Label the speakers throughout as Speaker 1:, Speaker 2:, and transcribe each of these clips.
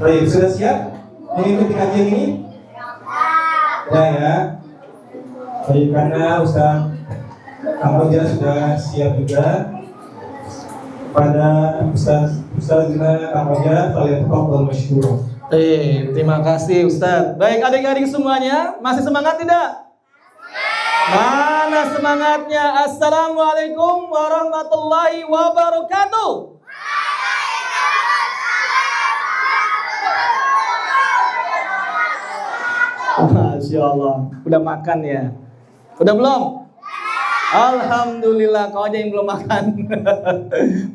Speaker 1: Baik, sudah siap mengikuti kajian ini? Ya. Baik, karena Ustaz Kamboja sudah siap juga. Pada Ustaz Kamboja, kalian tafadhol masykur.
Speaker 2: Terima kasih Ustaz. Baik adik-adik semuanya, masih semangat tidak? Mana semangatnya? Assalamualaikum warahmatullahi wabarakatuh. Masya Allah, udah makan ya? Udah belum? Alhamdulillah, kau aja yang belum makan.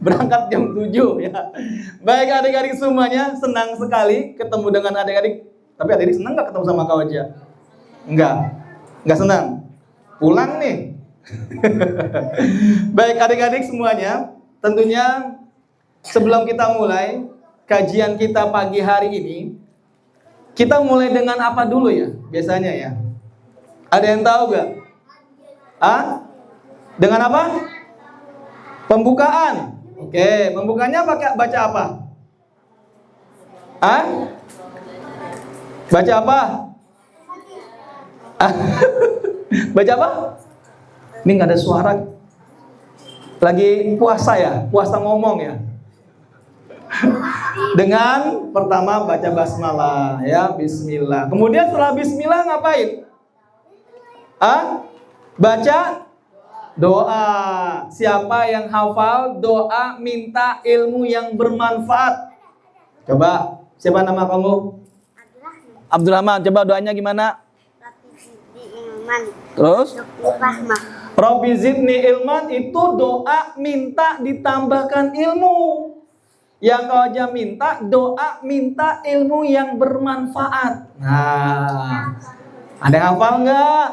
Speaker 2: Berangkat jam 7 ya. Baik adik-adik semuanya, senang sekali ketemu dengan adik-adik. Tapi adik-adik senang gak ketemu sama kau aja? Enggak senang? Pulang nih. Baik adik-adik semuanya, tentunya sebelum kita mulai kajian kita pagi hari ini, kita mulai dengan apa dulu ya biasanya ya? Ada yang tahu gak? Dengan apa? Pembukaan. Oke, pembukanya pakai baca apa? Baca apa? Baca apa? Ini nggak ada suara. Lagi puasa ya? Puasa ngomong ya? Dengan pertama baca basmalah ya, bismillah. Kemudian setelah bismillah ngapain? Baca doa. Siapa yang hafal doa minta ilmu yang bermanfaat? Coba, siapa nama kamu? Abdurrahman. Coba doanya gimana? Terus? Rabbi zidni ilman itu doa minta ditambahkan ilmu. Yang kau aja minta doa minta ilmu yang bermanfaat. Nah, ada yang hafal nggak?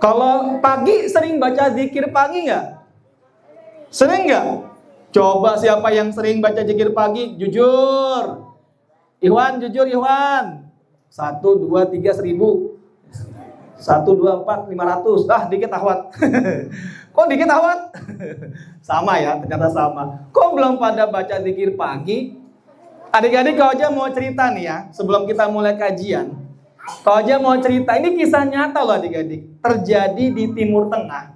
Speaker 2: Kalau pagi sering baca zikir pagi nggak? Sering nggak? Coba siapa yang sering baca zikir pagi? Jujur. Ikhwan, jujur Ikhwan. 1, 2, 3, 1000. 1, 2, 4, 500. Dikit ahwat. Kok dikit ahwat? Sama ya, ternyata sama. Kok belum pada baca zikir pagi? Adik-adik kau aja mau cerita nih ya, sebelum kita mulai kajian. Kau aja mau cerita, ini kisah nyata loh adik-adik. Terjadi di Timur Tengah.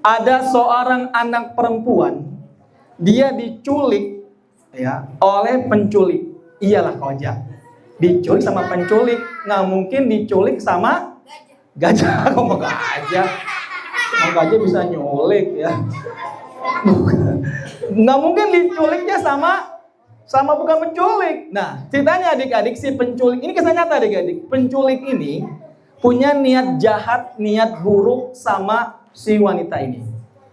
Speaker 2: Ada seorang anak perempuan, dia diculik ya oleh penculik. Iyalah kau aja. Diculik sama penculik, nggak mungkin diculik sama gajah. Kok mau gajah? Mau gajah bisa nyulik ya. Nggak mungkin diculiknya sama bukan penculik. Nah, ceritanya adik-adik si penculik ini kisah nyata adik-adik. Penculik ini punya niat jahat, niat buruk sama si wanita ini.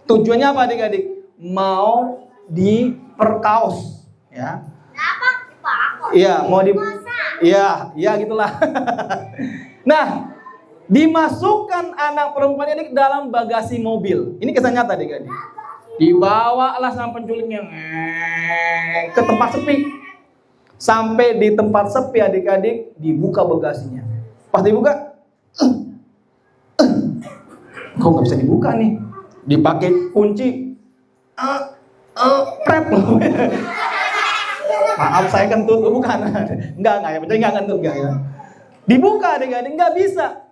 Speaker 2: Tujuannya apa adik-adik? Mau diperkaos, ya. Iya, mau di Iya, gitulah. Nah, dimasukkan anak perempuan ini ke dalam bagasi mobil. Ini kisah nyata adik-adik. Dibawalah sama penculiknya ke tempat sepi. Sampai di tempat sepi adik-adik dibuka bagasinya. Pas dibuka, kok nggak bisa dibuka nih? Dipakai kunci, prep. Maaf saya kentut, bukan? Enggak ya, percaya nggak kentut enggak ya? Dibuka adik-adik nggak bisa.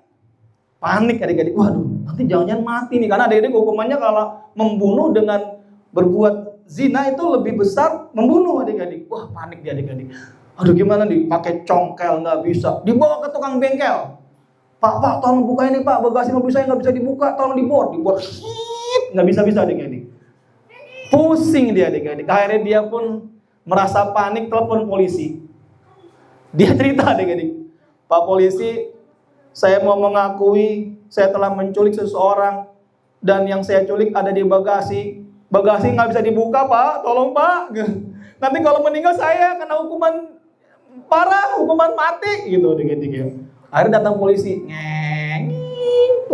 Speaker 2: Panik adik-adik, waduh nanti jangan-jangan mati nih. Karena adik-adik hukumannya kalau membunuh dengan berbuat zina itu lebih besar membunuh adik-adik. Wah panik dia adik-adik. Aduh gimana nih, pakai congkel nggak bisa. Dibawa ke tukang bengkel. Pak tolong buka ini pak, bagasi mobil saya nggak bisa dibuka, tolong dibor. Nggak bisa adik-adik. Pusing dia adik-adik. Akhirnya dia pun merasa panik, telepon polisi. Dia cerita adik-adik, Pak polisi, saya mau mengakui saya telah menculik seseorang dan yang saya culik ada di bagasi. Bagasi nggak bisa dibuka pak, tolong pak. Nanti kalau meninggal saya kena hukuman parah, hukuman mati gitu adik-adik. Akhirnya datang polisi,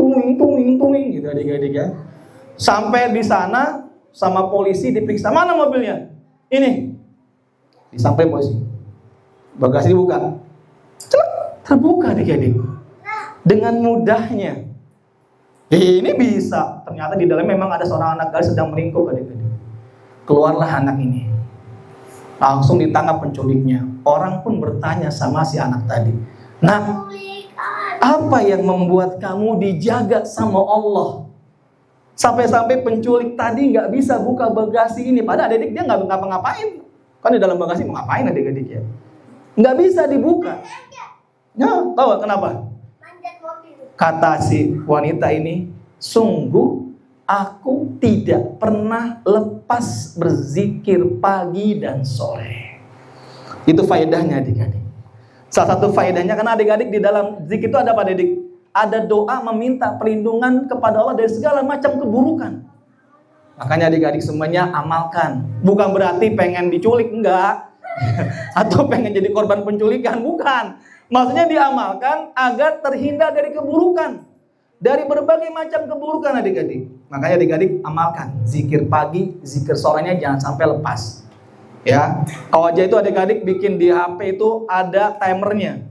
Speaker 2: tuing gitu adik-adik ya. Sampai di sana sama polisi diperiksa, mana mobilnya? Ini. Disampai polisi. Bagasi dibuka. Celak, terbuka adik-adik. Dengan mudahnya. Ini bisa. Ternyata di dalam memang ada seorang anak gadis sedang meringkuk adik-adik. Keluarlah anak ini. Langsung ditangkap penculiknya. Orang pun bertanya sama si anak tadi, "Nah, apa yang membuat kamu dijaga sama Allah? Sampai-sampai penculik tadi nggak bisa buka bagasi ini." Padahal adik dia nggak ngapa-ngapain. Kan di dalam bagasi mau ngapain adik-adik ya? Nggak bisa dibuka. Nah, tahu gak kenapa? Kata si wanita ini, "Sungguh aku tidak pernah lepas berzikir pagi dan sore." Itu faedahnya adik-adik. Salah satu faedahnya, karena adik-adik di dalam zikir itu ada apa adik? Ada doa meminta perlindungan kepada Allah dari segala macam keburukan. Makanya adik-adik semuanya amalkan. Bukan berarti pengen diculik, enggak. Atau pengen jadi korban penculikan, bukan. Maksudnya diamalkan agar terhindar dari keburukan. Dari berbagai macam keburukan adik-adik. Makanya adik-adik amalkan. Zikir pagi, zikir sorenya jangan sampai lepas. Ya, kalau aja itu adik-adik bikin di HP itu ada timernya.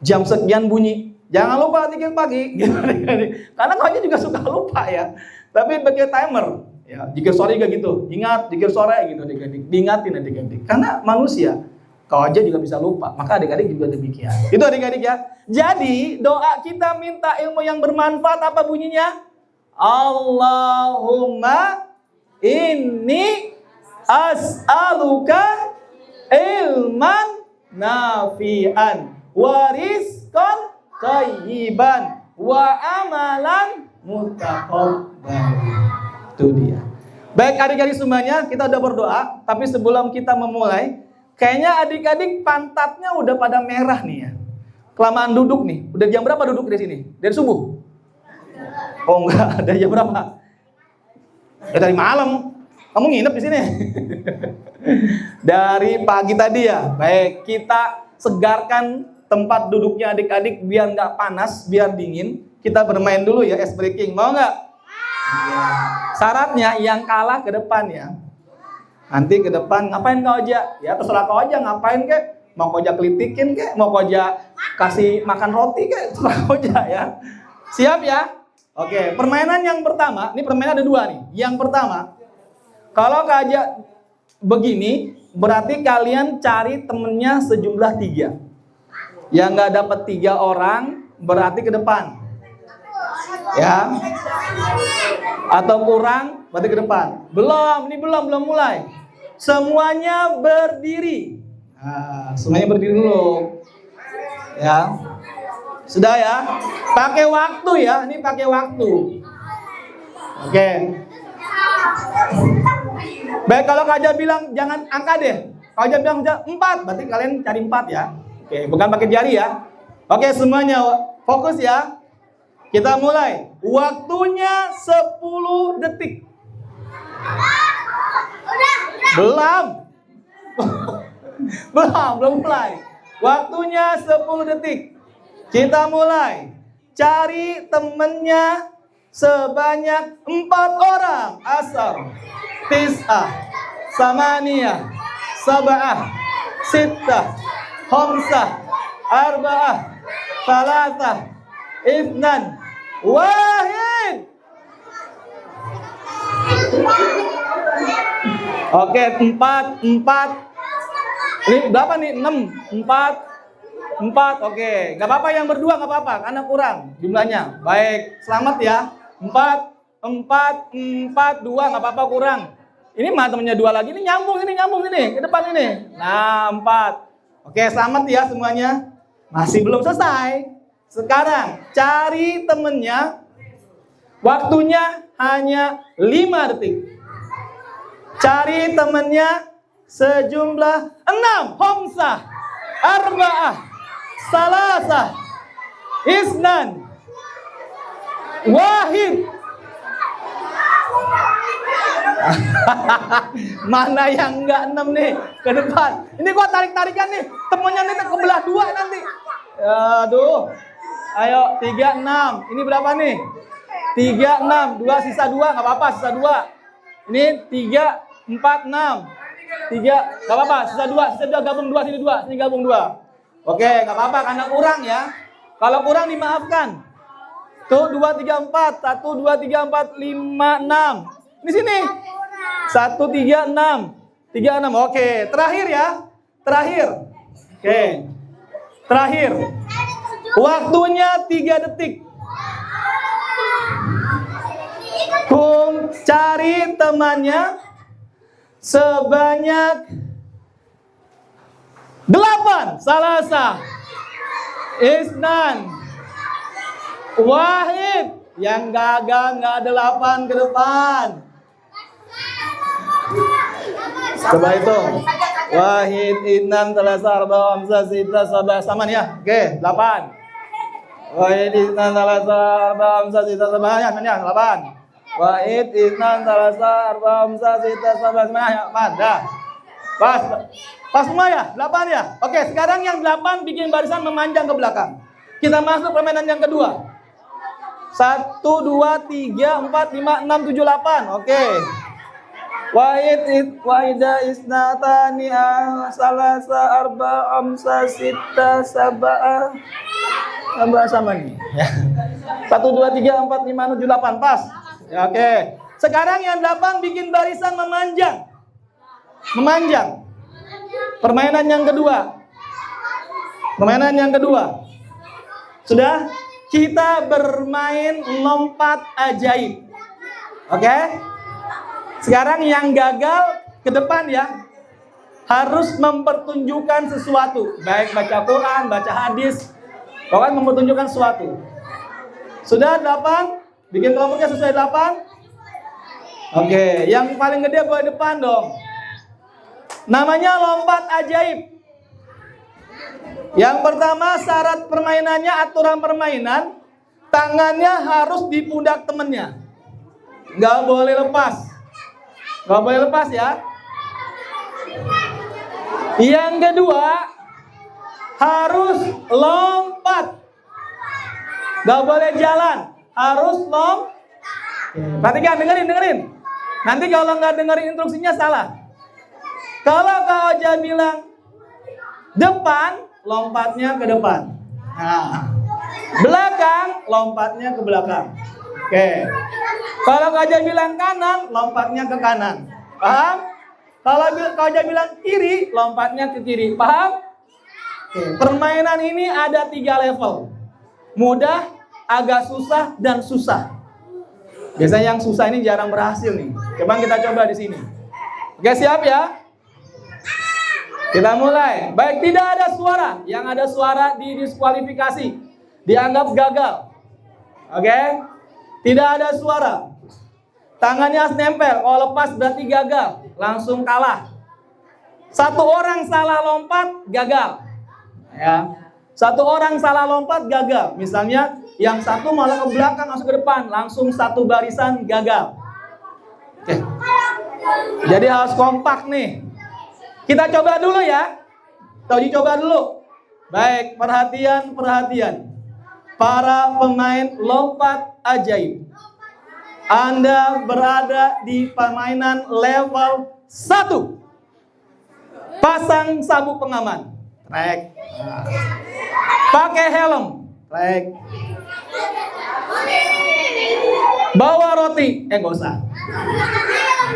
Speaker 2: Jam sekian bunyi. Jangan lupa zikir pagi. Gitu, adik-adik. Karena kau aja juga suka lupa ya. Tapi pakai timer. Ya, zikir sore juga gitu. Ingat zikir sore gitu adik-adik. Diingatin adik-adik. Karena manusia, kau aja juga bisa lupa. Maka adik-adik juga demikian. Itu adik-adik ya. Jadi doa kita minta ilmu yang bermanfaat apa bunyinya? Allahumma inni as'aluka ilman nafi'an wa rizqan thayyiban wa amalan mutaqabbalan. Itu dia. Baik adik-adik semuanya, kita udah berdoa. Tapi sebelum kita memulai, kayaknya adik-adik pantatnya udah pada merah nih ya. Kelamaan duduk nih. Udah jam berapa duduk di sini? Dari subuh? Oh enggak, dari jam berapa? Ya dari malam. Kamu nginep di sini? Dari pagi tadi ya. Baik, kita segarkan tempat duduknya adik-adik biar nggak panas, biar dingin. Kita bermain dulu ya, ice breaking. Mau nggak? Syaratnya yang kalah ke depan ya. Nanti ke depan ngapain kau aja? Ya terserah kau aja ngapain kek. Mau kau aja kelitikin kek, mau kau aja kasih makan roti kek, terserah kau aja ya. Siap ya? Oke, permainan yang pertama, ini permainan ada dua nih. Yang pertama, kalau kau aja begini, berarti kalian cari temennya sejumlah 3. Yang nggak dapat 3 orang, berarti ke depan. Ya, atau kurang berarti ke depan. Belum mulai. Semuanya berdiri. Nah, semuanya berdiri dulu. Ya, sudah ya. Pakai waktu ya. Ini pakai waktu. Oke. Baik, kalau Kak Aja bilang jangan angka deh. Kak Aja bilang 4, berarti kalian cari 4 ya. Oke, bukan pakai jari ya. Oke, semuanya fokus ya. Kita mulai. Waktunya 10 detik. Belum mulai. Waktunya 10 detik. Kita mulai. Cari temennya sebanyak 4 orang. Asar, tis'ah, samaniyah, sab'ah, sittah, khamsah, arba'ah, salasah, ifnan, wahid. Oke, 4. Ini berapa nih? 6, 4. Oke, nggak apa-apa yang berdua, nggak apa-apa karena kurang jumlahnya. Baik, selamat ya. 4, 2, nggak apa-apa kurang. Ini mah temennya 2 lagi, ini nyambung ini ke depan ini. Nah, 4. Oke, selamat ya semuanya. Masih belum selesai. Sekarang cari temennya. Waktunya hanya 5 detik. Cari temennya sejumlah 6. Homsah, arba'ah, salasah, isnan, wahid. Mana yang enggak 6 nih ke depan? Ini gua tarik-tarikan nih. Temennya nih kebelah 2 nanti. Aduh. Ayo 3, 6. Ini berapa nih? 3, 6. 2 sisa 2 enggak apa-apa, sisa 2. Ini 3, 4, 6. 3 enggak apa-apa, sisa 2 gabung 2 sini gabung 2. Oke, enggak apa-apa karena kurang ya. Kalau kurang dimaafkan. Tuh 2, 3, 4. 1, 2, 3, 4, 5, 6. Di sini. 1, 3, 6. 36. Oke, terakhir ya. Terakhir. Oke. Terakhir. Waktunya 3 detik. Kum cari temannya sebanyak 8. Salasa, Isnan, Wahid. Yang gagal nggak 8 ke depan. Coba hitung. Wahid, Isnan, Salasa, Arba, Hamzah, Sita, Sabah. Sama nih ya. Oke, 8. Wahid, Isnan, Salasa, Arba, Hamzah, Sita, Sabah. Ya, 8. Wahid, Isnan, Salasa, Arba, Hamzah, Sita, Sabah. Semuanya 8. Dah. Pas semua ya? 8 ya? Oke, sekarang yang 8 bikin barisan memanjang ke belakang. Kita masuk permainan yang kedua. 1, 2, 3, 4, 5, 6, 7, 8. Oke. Wahida, Isnatani, Salasa, Arba, Hamzah, Sita, Sabah. Sama nih. 1, 2, 3, 4, 5, 6, 7, 8. Pas. Ya, oke. Sekarang yang 8 bikin barisan memanjang. Memanjang. Permainan yang kedua. Permainan yang kedua. Sudah? Kita bermain lompat ajaib. Oke? Sekarang yang gagal ke depan ya. Harus mempertunjukkan sesuatu. Baik baca Quran, baca hadis. Pokoknya mempertunjukkan sesuatu. Sudah 8? Bikin kelompoknya sesuai 8. Oke, yang paling gede boleh depan dong. Namanya lompat ajaib. Yang pertama syarat permainannya, aturan permainan, tangannya harus di pundak temennya. Nggak boleh lepas. Nggak boleh lepas ya. Yang kedua, harus lompat. Nggak boleh jalan. Harus perhatikan, dengerin. Nanti kalau nggak dengerin instruksinya salah. Kalau Kak Oja bilang depan, lompatnya ke depan. Nah, belakang, lompatnya ke belakang. Oke. Kalau Kak Oja bilang kanan, lompatnya ke kanan. Paham? Kalau Kak Oja bilang kiri, lompatnya ke kiri. Paham? Oke. Permainan ini ada 3 level. Mudah, agak susah, dan susah. Biasanya yang susah ini jarang berhasil nih. Coba kita coba di sini. Oke, siap ya? Kita mulai. Baik, tidak ada suara. Yang ada suara didiskualifikasi. Dianggap gagal. Oke? Tidak ada suara. Tangannya harus nempel. Kalau lepas berarti gagal. Langsung kalah. 1 orang salah lompat, gagal. Ya. 1 orang salah lompat, gagal. Misalnya, yang satu malah ke belakang, langsung ke depan. Langsung 1 barisan, gagal. Oke. Jadi harus kompak nih. Kita coba dulu ya. Kita uji coba dulu. Baik, perhatian. Para pemain lompat ajaib. Anda berada di permainan level 1. Pasang sabuk pengaman. Trek. Pakai helm. Trek. Bawa roti. Nggak usah.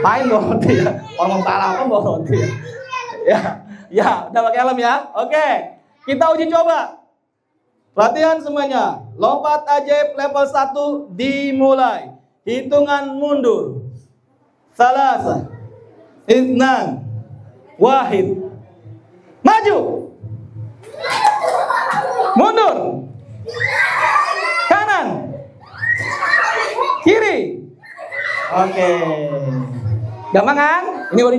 Speaker 2: Main bawa roti ya. Orang salah apa bawa roti ya. Ya, udah pakai helm ya. Oke. Kita uji coba. Latihan semuanya. Lompat ajaib level 1 dimulai. Hitungan mundur. Salasa, Isnan, Wahid. Maju. Mundur. Kanan. Kiri. Oke. Gampang kan? Ini baru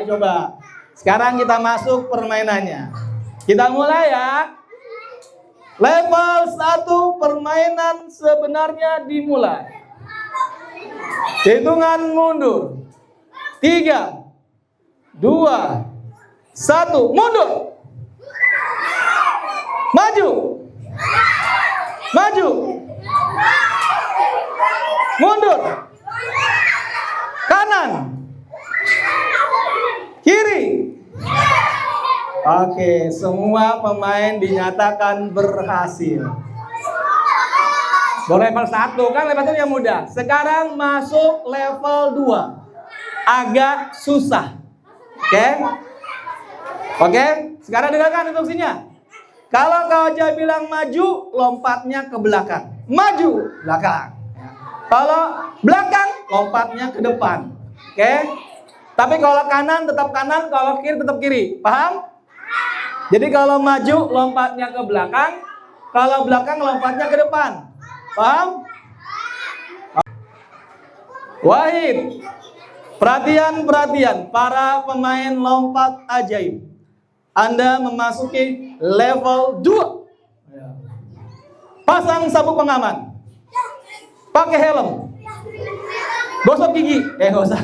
Speaker 2: dicoba. Sekarang kita masuk permainannya. Kita mulai ya. Level 1 permainan sebenarnya dimulai. Hitungan mundur. 3, 2, 1. Mundur. Maju. Mundur. Kanan. Kiri. Oke, semua pemain dinyatakan berhasil. Boleh level 1 kan, level 1 yang mudah. Sekarang masuk level 2. Agak susah. Oke? Oke? Sekarang dengarkan instruksinya. Kalau Kak Oja bilang maju, lompatnya ke belakang. Maju, belakang. Kalau belakang, lompatnya ke depan. Oke? Tapi kalau kanan tetap kanan, kalau kiri tetap kiri. Paham? Jadi kalau maju, lompatnya ke belakang. Kalau belakang, lompatnya ke depan. Paham? Wahid. Perhatian para pemain lompat ajaib. Anda memasuki level 2. Pasang sabuk pengaman. Pakai helm. Gosok gigi. Gak usah.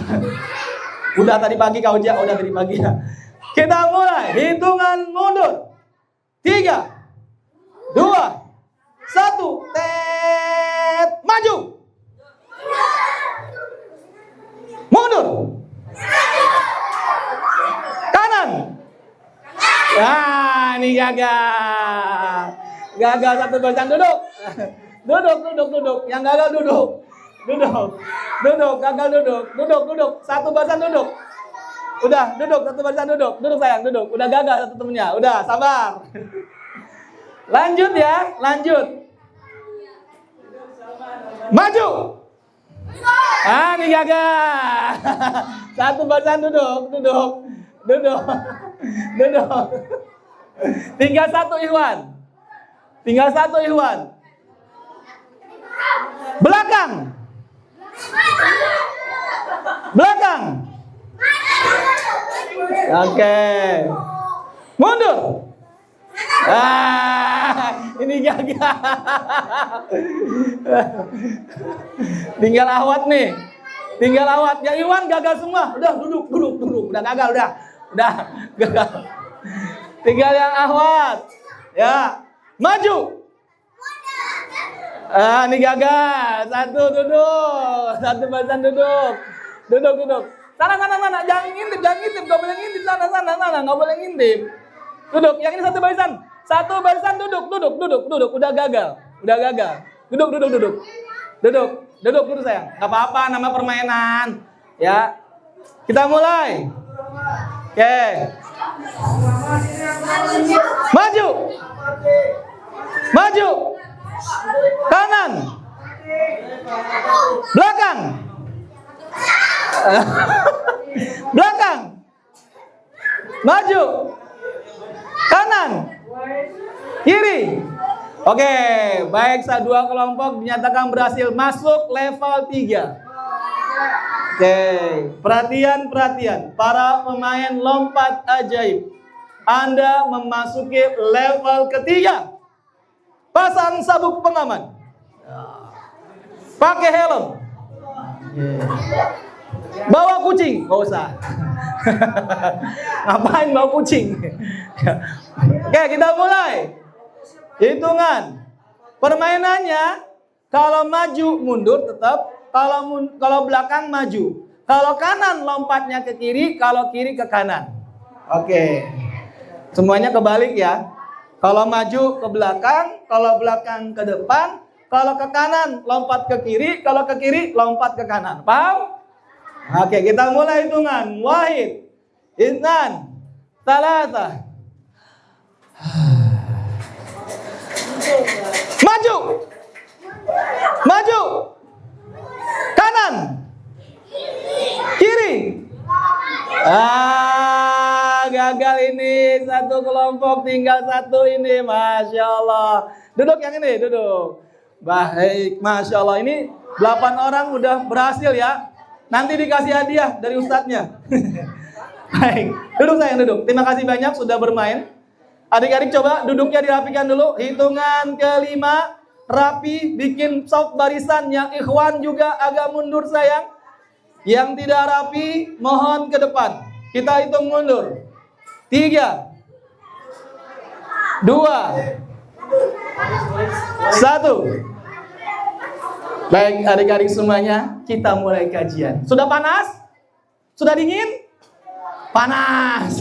Speaker 2: Udah tadi pagi Kak Oja, udah tadi pagi ya. Kita mulai. Hitungan mundur. 3, 2, 1. Tet. Maju. Mundur. Kanan. Nah, ini gagal. Gagal satu barisan duduk. Duduk. Yang gagal duduk. Duduk, gagal duduk. Duduk. Satu barisan duduk. Udah, duduk satu barisan duduk. Duduk sayang, duduk. Udah gagal satu temennya. Udah, sabar. Lanjut ya, lanjut. Maju. Ah, ini gagal. Satu barisan duduk. Tinggal satu Ikhwan. Belakang. Oke. Mundur. Ini gagal. Tinggal Ahwat nih. Yang Iwan gagal semua. Udah duduk. Udah gagal, udah gagal. Tinggal yang Ahwat. Ya. Maju. Ini gagal. Satu barisan duduk. Sana. Jangan ngintip. Gak boleh ngintip. Sana. Gak boleh ngintip. Duduk. Yang ini satu barisan duduk. Udah gagal. Duduk sayang. Gak apa-apa, nama permainan. Ya. Kita mulai. Oke. Maju. Kanan. Belakang. Maju. Kanan. Kiri. Oke, baik, dua kelompok dinyatakan berhasil masuk level 3. Oke, perhatian para pemain lompat ajaib. Anda memasuki level ketiga. Pasang sabuk pengaman. Pakai helm. Bawa kucing, nggak usah. Ngapain bawa kucing? Oke, kita mulai. Hitungan. Permainannya, kalau maju mundur tetap, kalau belakang maju. Kalau kanan lompatnya ke kiri, kalau kiri ke kanan. Oke. Semuanya kebalik ya. Kalau maju ke belakang, kalau belakang ke depan, kalau ke kanan lompat ke kiri, kalau ke kiri lompat ke kanan. Paham? Oke, kita mulai hitungan. Wahid, Isnan, Salasa. Maju. Kanan. Kiri. Gagal ini. Satu kelompok tinggal satu ini. Masya Allah. Duduk yang ini, duduk. Baik, Masya Allah. Ini 8 orang udah berhasil ya. Nanti dikasih hadiah dari ustadznya. Baik, duduk sayang, duduk. Terima kasih banyak sudah bermain. Adik-adik coba duduknya dirapikan dulu. Hitungan kelima, rapi, bikin soft barisan. Yang Ikhwan juga agak mundur sayang. Yang tidak rapi, mohon ke depan. Kita hitung mundur. 3, 2, 1. Baik adik-adik semuanya, kita mulai kajian. Sudah panas? Sudah dingin? Panas.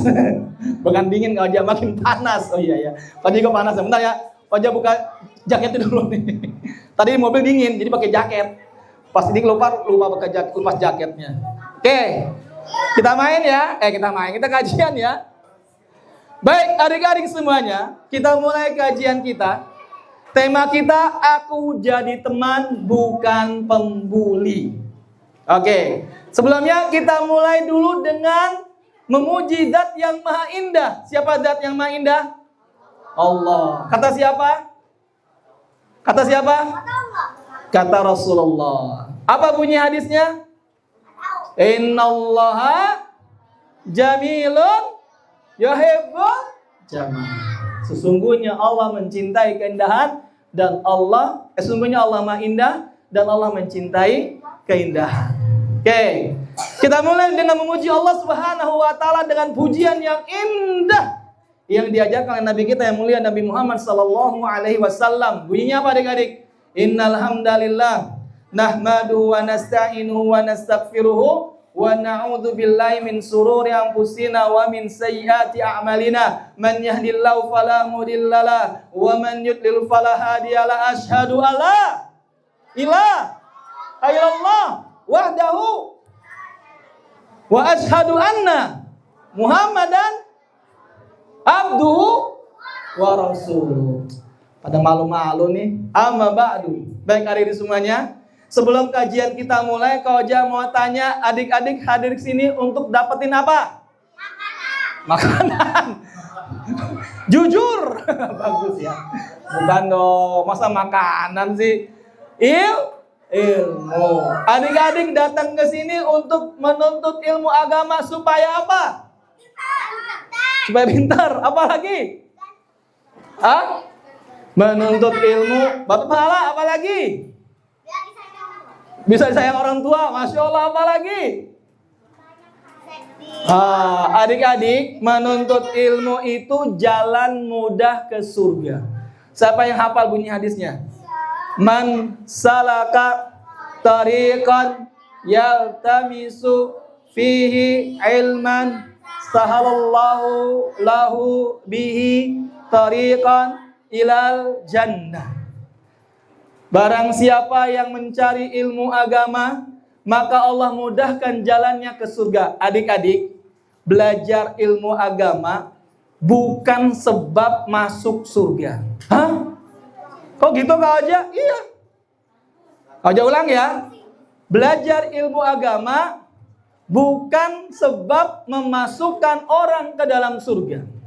Speaker 2: Bukan dingin, kalau dia makin panas. Oh iya ya. Tadi kok panas ya. Bentar ya. Wajah buka jaketnya dulu nih. Tadi mobil dingin, jadi pakai jaket. Pas ini lupa pakai lepas jaketnya. Oke. Kita main ya. Kita kajian ya. Baik, adik-adik semuanya, kita mulai kajian kita. Tema kita, aku jadi teman bukan pembuli. Oke, sebelumnya kita mulai dulu dengan memuji zat yang maha indah. Siapa zat yang maha indah? Allah. Kata siapa? Kata siapa? Kata Rasulullah. Apa bunyi hadisnya? Innallaha jamilun yuhibbul jamal. Sesungguhnya Allah mencintai keindahan dan sesungguhnya Allah maha indah dan Allah mencintai keindahan. Oke, kita mulai dengan memuji Allah Subhanahu wa taala dengan pujian yang indah yang diajarkan oleh Nabi kita yang mulia Nabi Muhammad sallallahu alaihi wasallam. Bunyinya apa adik-adik? Innal hamdalillah nahmaduhu wa nasta'inuhu wa nastaghfiruhu wa na'udzu billahi min sururi anfusina wa min sayyiati a'malina man yahdihillahu fala mudhillalah wa man yudlil fala hadiyalah. Asyhadu alla ilaha illallah wahdahu wa asyhadu anna Muhammadan abduhu wa rasuluh. Pada malu-malu nih. Amma ba'du. Baik adik-adik semuanya, sebelum kajian kita mulai, Kak Oja mau tanya adik-adik hadir sini untuk dapetin apa? Makanan. Jujur. Bagus ya. Bukan dong, masa makanan sih? Ilmu. Adik-adik datang ke sini untuk menuntut ilmu agama supaya apa? Supaya pintar. Apa lagi? Hah? Menuntut ilmu, batu pahala, apa lagi? Bisa disayang orang tua, Masya Allah, apa lagi? Adik-adik, menuntut ilmu itu jalan mudah ke surga. Siapa yang hafal bunyi hadisnya? Man salaka tariqan yaltamisu fihi ilman sahalallahu lahu bihi tariqan ilal jannah. Barang siapa yang mencari ilmu agama, maka Allah mudahkan jalannya ke surga. Adik-adik, belajar ilmu agama bukan sebab masuk surga. Hah? Kok gitu Kak Oja? Iya. Kak Oja ulang ya. Belajar ilmu agama bukan sebab memasukkan orang ke dalam surga.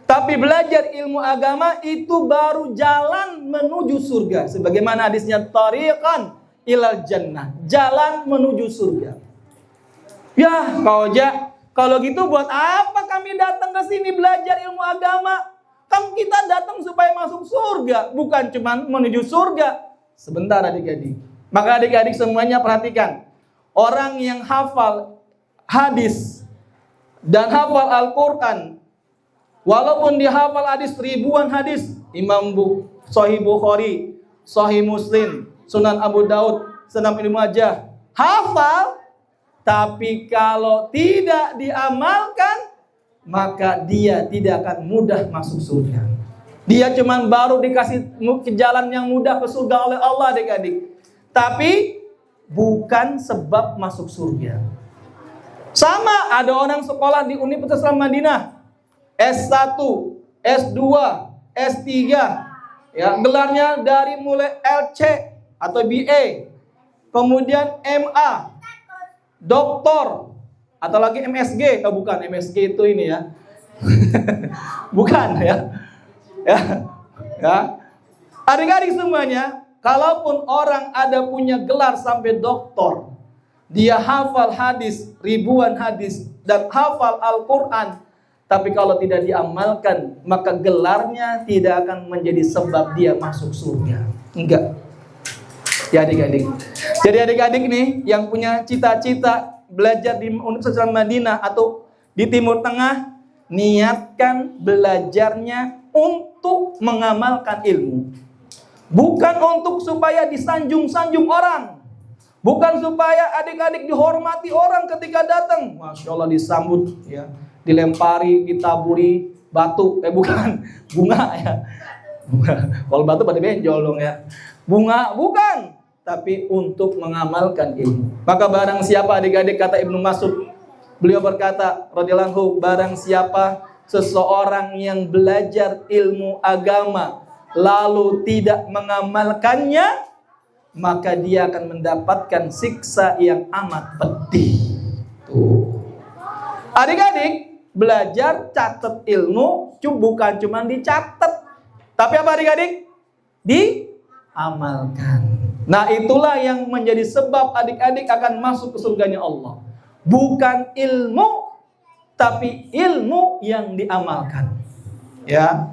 Speaker 2: Tapi belajar ilmu agama itu baru jalan menuju surga. Sebagaimana hadisnya tariqan ilal jannah. Jalan menuju surga. Ya Kak Oja, kalau gitu buat apa kami datang ke sini belajar ilmu agama? Kan kita datang supaya masuk surga, bukan cuma menuju surga. Sebentar adik-adik. Maka adik-adik semuanya perhatikan. Orang yang hafal hadis dan hafal Al-Quran, walaupun dia hafal hadis ribuan hadis, Sahih Bukhari, Sahih Muslim, Sunan Abu Daud, Sunan Ibnu Majah, hafal, tapi kalau tidak diamalkan, maka dia tidak akan mudah masuk surga. Dia cuma baru dikasih ke jalan yang mudah ke surga oleh Allah adik-adik. Tapi bukan sebab masuk surga. Sama ada orang sekolah di Universitas Madinah, S1, S2, S3, ya, gelarnya dari mulai LC atau BA, kemudian MA, doktor, atau lagi MSG, bukan MSG itu ini ya, bukan ya, ya. Adik-adik semuanya, kalaupun orang ada punya gelar sampai doktor, dia hafal hadis, ribuan hadis, dan hafal Al-Quran, tapi kalau tidak diamalkan, maka gelarnya tidak akan menjadi sebab dia masuk surga. Enggak. Ya adik-adik. Jadi adik-adik nih yang punya cita-cita belajar di Universitas Madinah atau di Timur Tengah, niatkan belajarnya untuk mengamalkan ilmu. Bukan untuk supaya disanjung-sanjung orang. Bukan supaya adik-adik dihormati orang ketika datang. Masya Allah disambut ya. Dilempari, ditaburi batu, bukan, bunga ya. Bunga. Kalau batu pada benjol dong ya. Bunga, bukan. Tapi untuk mengamalkan ilmu. Maka barang siapa adik-adik kata Ibnu Mas'ud Beliau berkata, radhiyallahu anhu, barang siapa seseorang yang belajar ilmu agama lalu tidak mengamalkannya, maka dia akan mendapatkan siksa yang amat pedih. Tuh. Adik-adik, belajar catat ilmu bukan cuma dicatat, tapi apa adik-adik? Diamalkan. Nah, itulah yang menjadi sebab adik-adik akan masuk ke surganya Allah. Bukan ilmu, tapi ilmu yang diamalkan. Ya.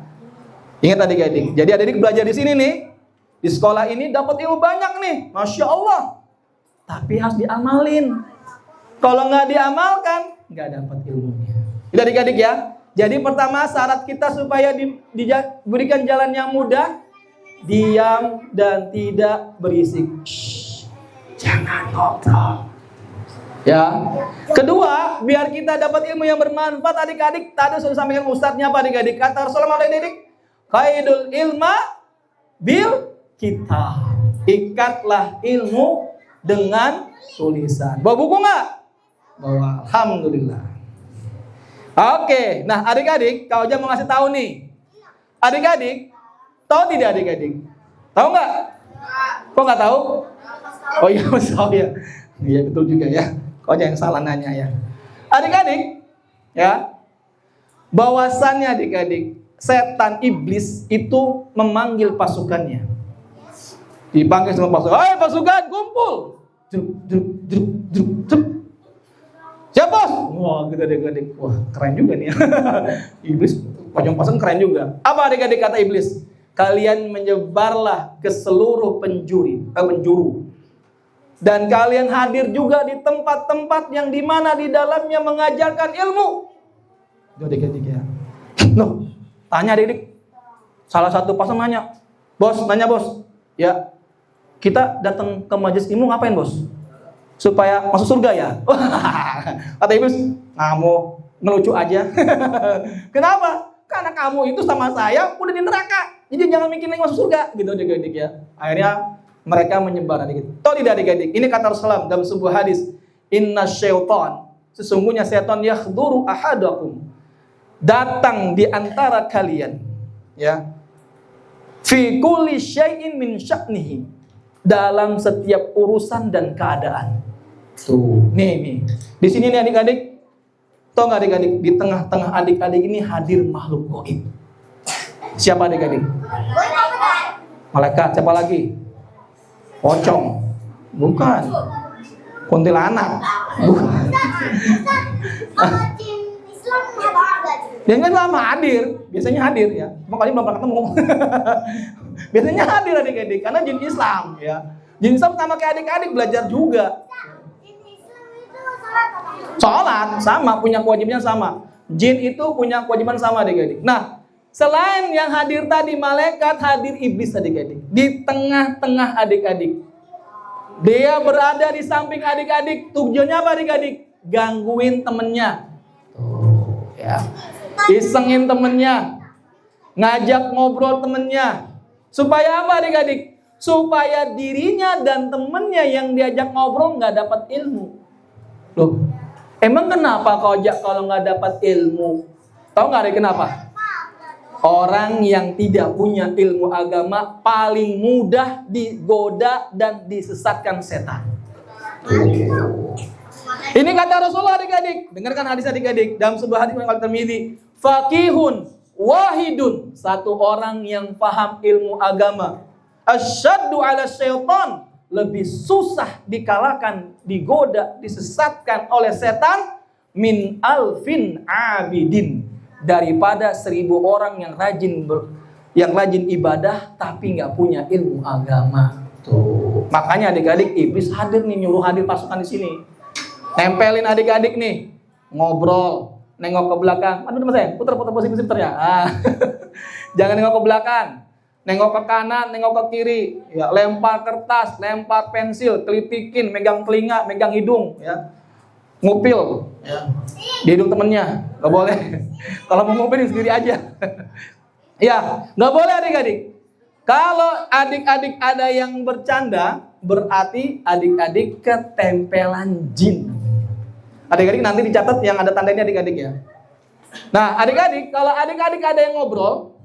Speaker 2: Ingat adik-adik. Jadi adik-adik belajar di sini nih, di sekolah ini dapat ilmu banyak nih, Masya Allah. Tapi harus diamalin. Kalau nggak diamalkan, nggak dapat ilmunya. Itu adik-adik ya. Jadi pertama syarat kita supaya diberikan jalan yang mudah, diam dan tidak berisik. Shh, jangan ngobrol. Ya. Kedua, biar kita dapat ilmu yang bermanfaat adik-adik. Tadi sudah sampaikan ustadznya apa adik-adik? Kata Rasulullah adik-adik, qaidul ilma bil kitab. Ikatlah ilmu dengan tulisan. Bawa buku nggak? Bawa. Alhamdulillah. Oke, nah adik-adik, Kak Oja mau ngasih tahu nih. Adik-adik, tahu tidak adik-adik? Tahu nggak? Kok nggak tahu? Oh iya, tahu ya. Iya betul juga ya. Kak Oja yang salah nanya ya. Adik-adik, ya, bahwasannya adik-adik, setan iblis itu memanggil pasukannya. Dipanggil semua pasukan. Hai pasukan, kumpul. Siap bos? Wah gitu adik-adik. Wah keren juga nih ya. Iblis pasukan keren juga. Apa adik-adik kata iblis? Kalian menyebarlah ke seluruh penjuru. Dan kalian hadir juga di tempat-tempat yang dimana di dalamnya mengajarkan ilmu. Itu adik-adik ya. Loh, tanya adik-adik. Salah satu pasukan nanya. Bos, ya, kita datang ke majelis ilmu ngapain bos? Supaya masuk surga ya? Kata iblis, kamu ngelucu aja. Kenapa? Karena kamu itu sama saya udah di neraka. Jadi jangan mikir lagi masuk surga. Gitu adik-adik ya. Akhirnya mereka menyebar adik-adik. Tahu tidak adik-adik? Ini kata Rasulullah dalam sebuah hadis. Inna syaitan. Sesungguhnya setan yakhduru ahadakum. Datang di antara kalian. Ya. Fi kulli syai'in min sya'nihi. Dalam setiap urusan dan keadaan. Tuh, nih. Di sini nih adik-adik, tahu nggak adik-adik? Di tengah-tengah adik-adik ini hadir makhluk gaib. Siapa adik-adik? Malaikat. Siapa lagi? Pocong. Bukan. Kuntilanak. Bukan. Biasanya lama hadir, biasanya hadir ya. Cuma kali belum pernah ketemu. Biasanya hadir adik-adik karena jin Islam ya. Jin Islam sama kayak adik-adik belajar juga. Sholat sama, punya kewajibannya sama. Jin itu punya kewajiban sama adik-adik. Nah, selain yang hadir tadi malaikat, hadir iblis adik-adik. Di tengah-tengah adik-adik. Dia berada di samping adik-adik. Tujuannya apa adik-adik? Gangguin temennya. Ya. Isengin temennya. Ngajak ngobrol temennya. Supaya apa adik-adik? Supaya dirinya dan temennya yang diajak ngobrol nggak dapat ilmu. Loh, emang kenapa kalau nggak dapat ilmu? Tahu nggak adik kenapa? Orang yang tidak punya ilmu agama paling mudah digoda dan disesatkan setan. Ini kata Rasulullah adik-adik. Dengarkan hadis adik-adik. Dalam sebuah hadis yang Al-Tirmidzi, faqihun wahidun, satu orang yang paham ilmu agama, asyaddu ala syaitan, lebih susah dikalahkan, digoda, disesatkan oleh setan min alfin abidin, daripada 1000 orang yang rajin ibadah tapi nggak punya ilmu agama. Tuh. Makanya adik-adik iblis hadir nih, nyuruh hadir pasukan di sini. Tempelin adik-adik nih, ngobrol, nengok ke belakang. Aduh mas saya, putar posisi ya. Jangan nengok ke belakang, nengok ke kanan, nengok ke kiri. Ya, lempar kertas, lempar pensil, kelitikin, megang telinga, megang hidung. Ya, ngupil. Ya. Di hidung temennya, nggak boleh. Kalau mau ngupil sendiri aja. Ya, nggak boleh adik-adik. Kalau adik-adik ada yang bercanda, berarti adik-adik ketempelan jin. Adik-adik nanti dicatat yang ada tanda ini adik-adik ya. Nah, adik-adik, kalau adik-adik ada yang ngobrol,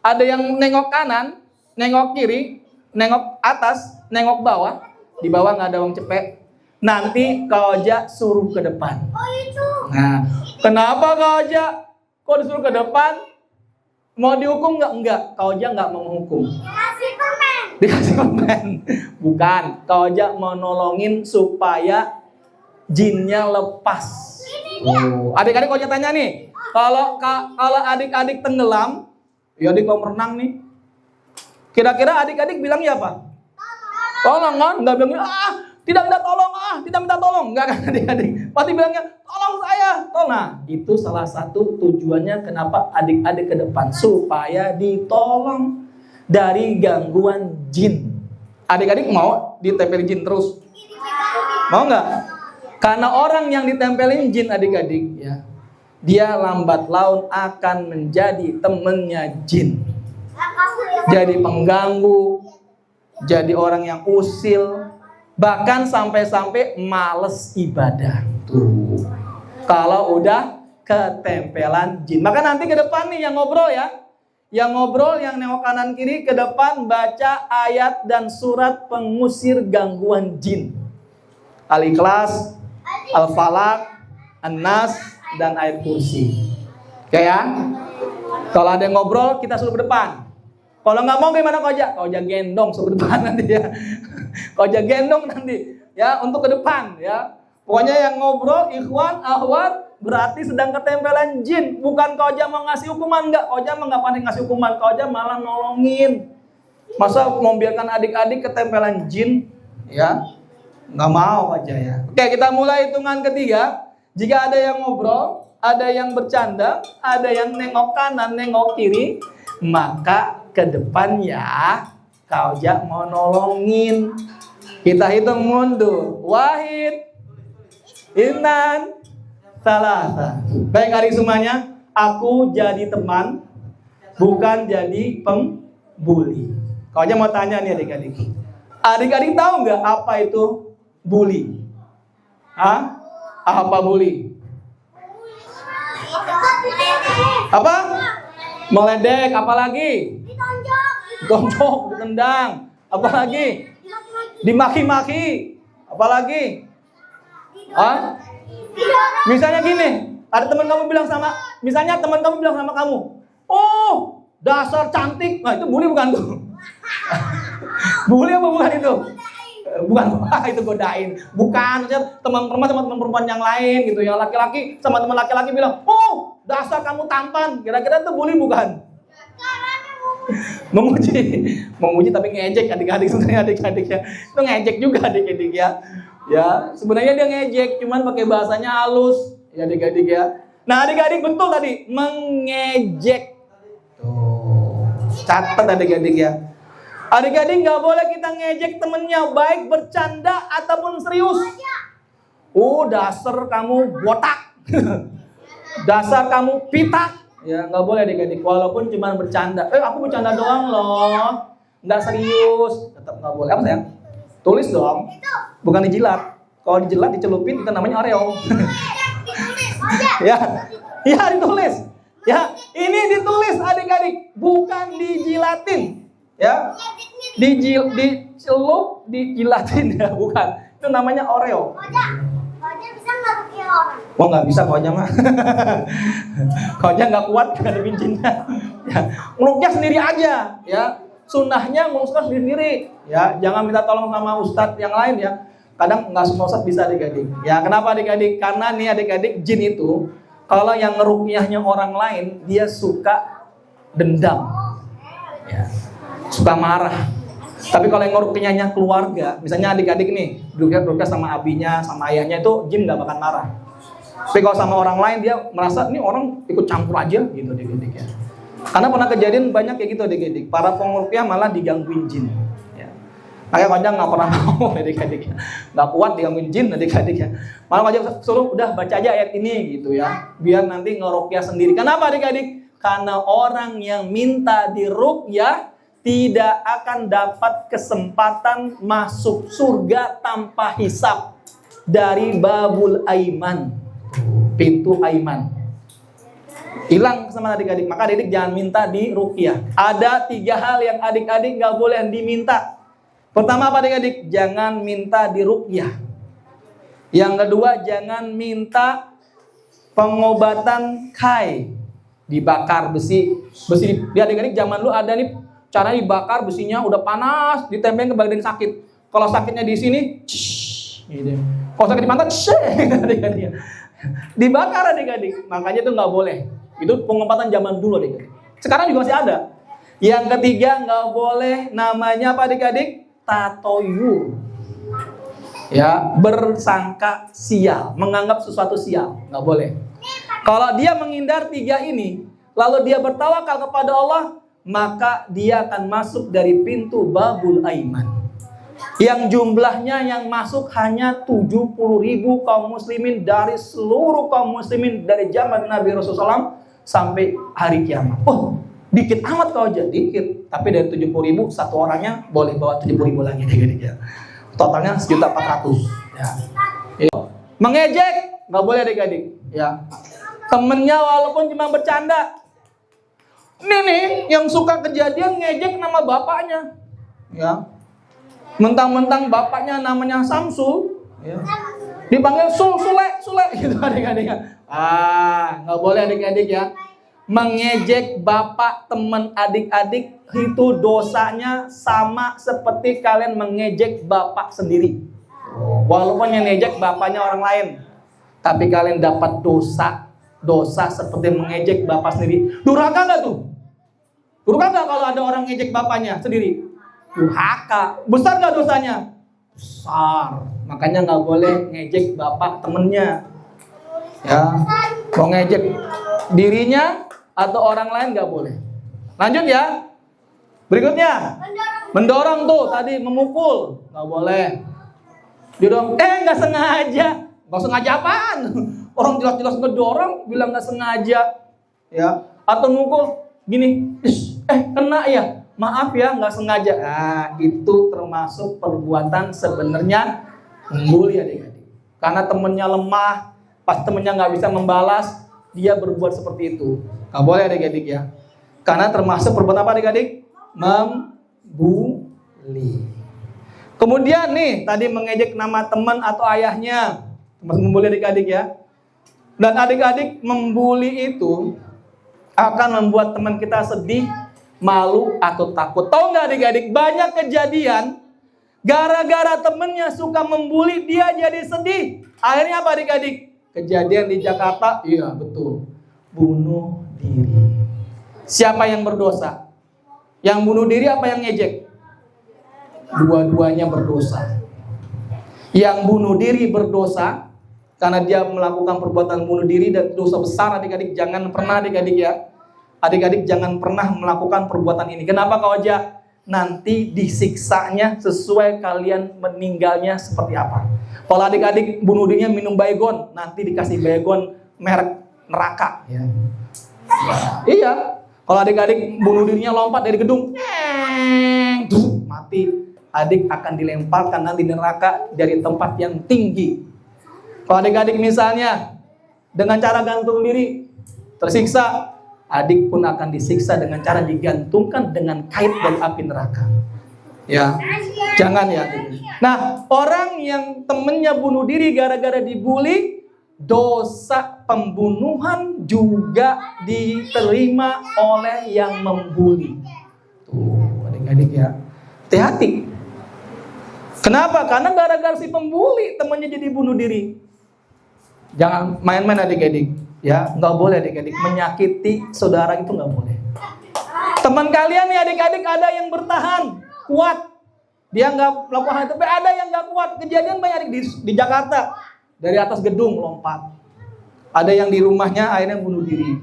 Speaker 2: ada yang nengok kanan, nengok kiri, nengok atas, nengok bawah, di bawah nggak ada uang cepet, nanti Kak Oja suruh ke depan. Nah, kenapa Kak Oja? Kok disuruh ke depan? Mau dihukum nggak? Enggak, Kak Oja nggak mau menghukum. Dikasih permen. Bukan, Kak Oja mau nolongin supaya jinnya lepas. Adik-adik Kak Oja tanya nih, kalau adik-adik tenggelam, ya adik mau renang nih. Kira-kira adik-adik bilang ya apa? Tolong kan? Enggak bilang tidak minta tolong, tidak minta tolong. Enggak kan adik-adik? Pasti bilangnya tolong saya. Tolong. Nah, itu salah satu tujuannya kenapa adik-adik ke depan, supaya ditolong dari gangguan jin. Adik-adik mau ditempelin jin terus? Mau nggak? Karena orang yang ditempelin jin adik-adik ya, dia lambat laun akan menjadi temennya jin. Jadi pengganggu, jadi orang yang usil, bahkan sampai-sampai males ibadah. Tuh. Kalau udah ketempelan jin. Maka nanti ke depan nih yang ngobrol ya. Yang ngobrol, yang nengok kanan kiri, ke depan baca ayat dan surat pengusir gangguan jin. Al-Ikhlas, Al-Falaq, An-Nas, dan ayat kursi. Oke ya? Kalau ada yang ngobrol, kita suruh ke depan. Kalau nggak mau gimana Kak Oja? Kak Oja gendong suruh ke depan nanti ya. Kak Oja gendong nanti ya untuk ke depan ya. Pokoknya yang ngobrol, ikhwan, ahwat, berarti sedang ketempelan jin. Bukan Kak Oja mau ngasih hukuman, enggak. Kak Oja nggak pandai ngasih hukuman. Kak Oja malah nolongin. Masa membiarkan adik-adik ketempelan jin? Ya, nggak mau aja ya. Oke, kita mulai hitungan ketiga. Jika ada yang ngobrol, ada yang bercanda, ada yang nengok kanan, nengok kiri, maka ke depan ya Kak Oja mau nolongin. Kita hitung mundur. Wahid, Inan, Salasa. Baik adik semuanya, aku jadi teman, bukan jadi pembuli. Kak Oja mau tanya nih adik-adik. Adik-adik tahu nggak apa itu bully? Apa bully? Apa? Meledek, apalagi? Ditonjok, ditendang, apalagi? Dimaki-maki, apalagi? Misalnya gini, ada teman kamu bilang sama, misalnya teman kamu bilang sama kamu, oh dasar cantik, nah itu bully bukan tuh? Bully apa bukan itu? Bukan, itu godain. Bukan, teman perempuan sama teman perempuan yang lain gitu, yang laki-laki sama teman laki-laki bilang, oh dasar kamu tampan, kira-kira itu bully bukan? Memuji tapi ngejek adik-adik sebenarnya adik-adik ya. Itu ngejek juga adik-adik ya. Ya, sebenarnya dia ngejek cuman pakai bahasanya halus ya adik-adik ya. Nah, adik-adik betul tadi mengejek. Tuh. Catat adik-adik ya. Adik-adik nggak boleh kita ngejek temennya, baik bercanda ataupun serius. Oh, dasar kamu botak. Dasar kamu pitak. Ya, nggak boleh adik-adik, walaupun cuma bercanda. Aku bercanda doang loh, nggak serius, tetap nggak boleh. Apa sayang? Tulis dong, bukan dijilat. Kalau dijilat dicelupin itu namanya Oreo. Ya, ditulis. Ya, ini ditulis adik-adik, bukan dijilatin. Ya, dicelup, dijilatin ya, bukan. Itu namanya Oreo. Wah nggak bisa Kak Oja mah. Kak Oja nggak kuat ngadepin jinnya. Ya, ngeluknya sendiri aja. Ya, sunnahnya nguruskan sendiri. Ya, jangan minta tolong sama ustadz yang lain ya. Kadang nggak semua ustadz bisa adik-adik. Ya, kenapa adik-adik? Karena nih adik-adik jin itu kalau yang ngerukyahnya orang lain dia suka dendam. Ya, suka marah. Tapi kalau yang ngerukyahnya keluarga, misalnya adik-adik nih, duduk sama abinya, sama ayahnya itu jin nggak bakal marah. Tapi kalau sama orang lain dia merasa ini orang ikut campur aja gitu adik-adik ya. Karena pernah kejadian banyak kayak gitu adik-adik. Para pengurukyah malah digangguin jin. Ya. Makanya kadang nggak pernah mau adik-adik ya. Nggak kuat digangguin jin adik-adik ya. Malah aja suruh udah baca aja ayat ini gitu ya. Biar nanti ngerukyah sendiri. Kenapa adik-adik? Karena orang yang minta dirukyah tidak akan dapat kesempatan masuk surga tanpa hisab. dari babul aiman, pintu aiman. Hilang sama adik-adik, maka adik jangan minta di ruqyah. Ada 3 hal yang adik-adik nggak boleh diminta. Pertama apa adik-adik? Jangan minta di ruqyah. Yang kedua, jangan minta pengobatan kai, dibakar besi. Di adik-adik zaman dulu ada nih cara dibakar besinya udah panas, ditempelin ke bagian sakit. Kalau sakitnya di sini, gitu. Kalau sakit di pantat, adik-adik. Dibakar adik-adik. Makanya itu nggak boleh. Itu pengobatan zaman dulu adik-adik. Sekarang juga masih ada. Yang ketiga, nggak boleh namanya apa adik-adik? Tatoyur. Ya, bersangka sial, menganggap sesuatu sial, nggak boleh. Kalau dia menghindar 3 ini, lalu dia bertawakal kepada Allah, maka dia akan masuk dari pintu babul aiman. Yang jumlahnya yang masuk hanya 70.000 kaum muslimin dari seluruh kaum muslimin dari zaman Nabi Rasulullah SAW sampai hari kiamat. Oh, dikit amat kau aja, dikit. Tapi dari 70.000 satu orangnya boleh bawa 70.000 lagi ya. Totalnya 1.400.000. Ya. Mengejek nggak boleh adik-adik. Ya. Temennya walaupun cuma bercanda. Ini nih yang suka kejadian ngejek nama bapaknya. Ya. Mentang-mentang bapaknya namanya Samsul, ya. Dipanggil Sule gitu adik-adik. Nggak boleh adik-adik ya. Mengejek bapak teman adik-adik itu dosanya sama seperti kalian mengejek bapak sendiri. Walaupun yang ngejek bapaknya orang lain, tapi kalian dapat dosa seperti mengejek bapak sendiri. Durhaka nggak tuh? Durhaka nggak kalau ada orang ngejek bapaknya sendiri? Durhaka. Besar nggak dosanya? Besar. Makanya nggak boleh ngejek bapak temennya. Ya, mau ngejek dirinya atau orang lain nggak boleh. Lanjut ya. Berikutnya, mendorong tuh tadi memukul nggak boleh. Didorong, nggak sengaja. Nggak sengaja apaan? Orang jelas-jelas ngedorong bilang nggak sengaja. Ya, atau mukul gini, kena ya. Maaf ya, nggak sengaja. Itu termasuk perbuatan sebenarnya membuli adik-adik. Karena temennya lemah, pas temennya nggak bisa membalas, dia berbuat seperti itu. Nggak boleh adik-adik ya. Karena termasuk perbuatan apa adik-adik? Membuli. Kemudian nih, tadi mengejek nama teman atau ayahnya. Termasuk membuli adik-adik ya. Dan adik-adik membuli itu akan membuat teman kita sedih, malu atau takut. Tahu nggak adik-adik, banyak kejadian gara-gara temennya suka membuli dia jadi sedih. Akhirnya apa adik-adik? Kejadian di Jakarta, iya betul, bunuh diri. Siapa yang berdosa? Yang bunuh diri apa yang ngejek? Dua-duanya berdosa. Yang bunuh diri berdosa karena dia melakukan perbuatan bunuh diri dan dosa besar adik-adik. Jangan pernah adik-adik ya. Adik-adik jangan pernah melakukan perbuatan ini. Kenapa kau aja? Nanti disiksanya sesuai kalian meninggalnya seperti apa. Kalau adik-adik bunuh dirinya minum baygon, nanti dikasih baygon merek neraka. Ya. Iya. Kalau adik-adik bunuh dirinya lompat dari gedung, mati. Adik akan dilemparkan nanti di neraka dari tempat yang tinggi. Kalau adik-adik misalnya dengan cara gantung diri, tersiksa, adik pun akan disiksa dengan cara digantungkan dengan kait dari api neraka. Ya, jangan ya. Nah, orang yang temennya bunuh diri gara-gara dibully, dosa pembunuhan juga diterima oleh yang membuli. Tuh, adik-adik ya, hati-hati. Kenapa? Karena gara-gara si pembuli temennya jadi bunuh diri. Jangan main-main adik-adik. Ya, nggak boleh adik-adik menyakiti saudara itu nggak boleh. Teman kalian nih adik-adik ada yang bertahan kuat, dia nggak melakukan hal itu, tapi ada yang nggak kuat. Kejadian banyak di Jakarta, dari atas gedung lompat. Ada yang di rumahnya akhirnya bunuh diri.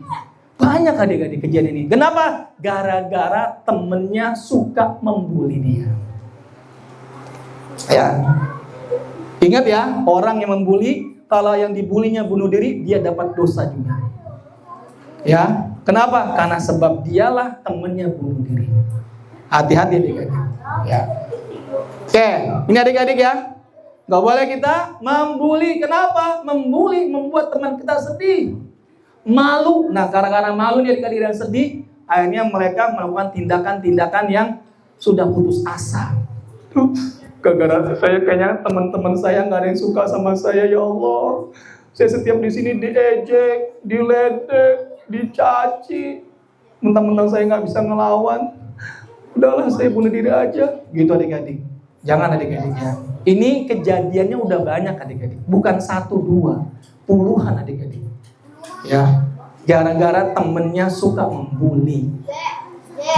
Speaker 2: Banyak adik-adik kejadian ini. Kenapa? Gara-gara temennya suka membuli dia. Ya, ingat ya, orang yang membuli, kalau yang dibulinya bunuh diri, dia dapat dosa juga. Ya, kenapa? Karena sebab dialah temennya bunuh diri. Hati-hati adik-adik. Ya. Oke, ini adik-adik ya. Nggak boleh kita membuli. Kenapa? Membuli membuat teman kita sedih, malu. Nah, karena malu nih adik-adik dan sedih, akhirnya mereka melakukan tindakan-tindakan yang sudah putus asa. Gara-gara saya kayaknya teman-teman saya nggak ada yang suka sama saya, ya Allah. Saya setiap di sini diejek, diledek, dicaci. Mentang-mentang saya nggak bisa ngelawan, udahlah saya bunuh diri aja. Gitu adik-adik. Jangan adik-adik ya. Ini kejadiannya udah banyak adik-adik. Bukan 1, 2, puluhan adik-adik. Ya, gara-gara temennya suka membuli.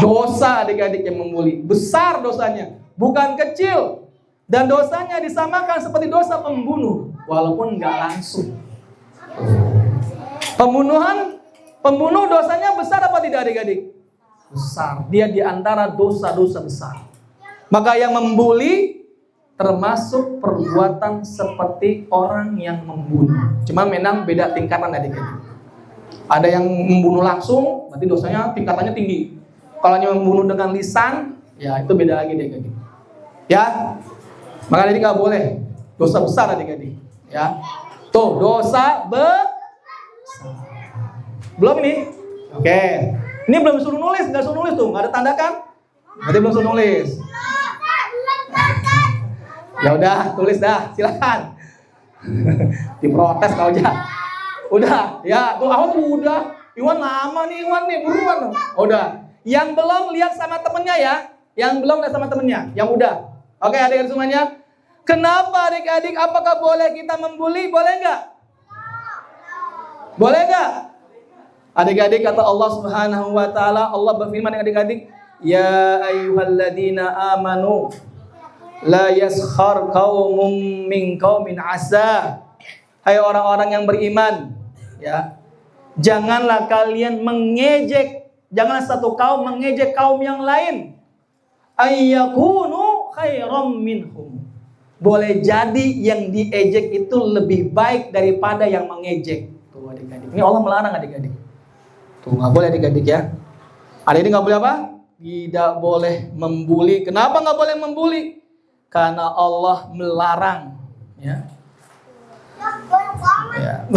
Speaker 2: Dosa adik-adik yang membuli. Besar dosanya, bukan kecil. Dan dosanya disamakan seperti dosa pembunuh, walaupun nggak langsung. Pembunuh dosanya besar apa tidak adik-adik? Besar. Dia diantara dosa-dosa besar. Maka yang membuli termasuk perbuatan seperti orang yang membunuh. Cuma memang beda tingkatan adik-adik. Ada yang membunuh langsung, berarti dosanya tingkatannya tinggi. Kalau yang membunuh dengan lisan, ya itu beda lagi adik-adik. Ya, maka adik nggak boleh. Dosa besar adik-adik. Ya, tuh dosa besar. Belum ini? Oke. Ini belum suruh nulis, nggak suruh nulis tuh, nggak ada tanda kan? Berarti belum suruh nulis. Ya udah, tulis dah, silakan. Diprotes kau aja. Udah, ya, tuh awal tuh udah. Iwan lama nih, buruan dong. Udah. Yang belum lihat sama temennya ya, yang belum lihat sama temennya, yang udah. Oke, adik-adik semuanya. Kenapa adik-adik? Apakah boleh kita membuli? Boleh nggak? Boleh nggak? Adik-adik kata Allah Subhanahu wa taala, Allah berfirman dengan adik-adik, "Ya ayyuhalladzina amanu la yaskhar qaumun min qaumin asa." Hai orang-orang yang beriman, ya. Janganlah kalian mengejek, janganlah satu kaum mengejek kaum yang lain. Ayyakunu khairam minhum. Boleh jadi yang diejek itu lebih baik daripada yang mengejek. Tuh adik-adik. Ini Allah melarang adik-adik. Tuh nggak boleh adik-adik ya. Adik-adik nggak boleh apa? Tidak boleh membuli. Kenapa nggak boleh membuli? Karena Allah melarang. Ya. Ya.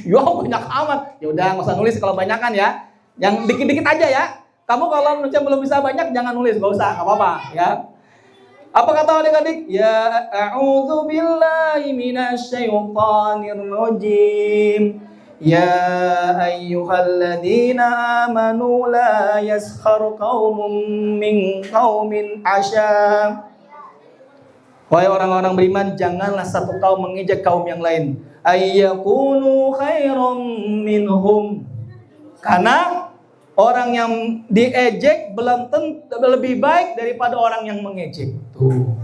Speaker 2: Yo banyak amat. Ya udah nggak usah nulis kalau banyakan ya. Yang dikit-dikit aja ya. Kamu kalau nulisnya belum bisa banyak jangan nulis, nggak usah, nggak apa-apa ya. Apa kata adik-adik? Ya a'udzu billahi minasyaitonir rajim. Ya ayyuhalladzina amanu la yaskhar qaumun min qaumin asya. Wahai orang-orang beriman, janganlah satu kaum mengejek kaum yang lain. Ayyakunu khairam minhum. Karena orang yang diejek belum tentu lebih baik daripada orang yang mengejek. Tuh.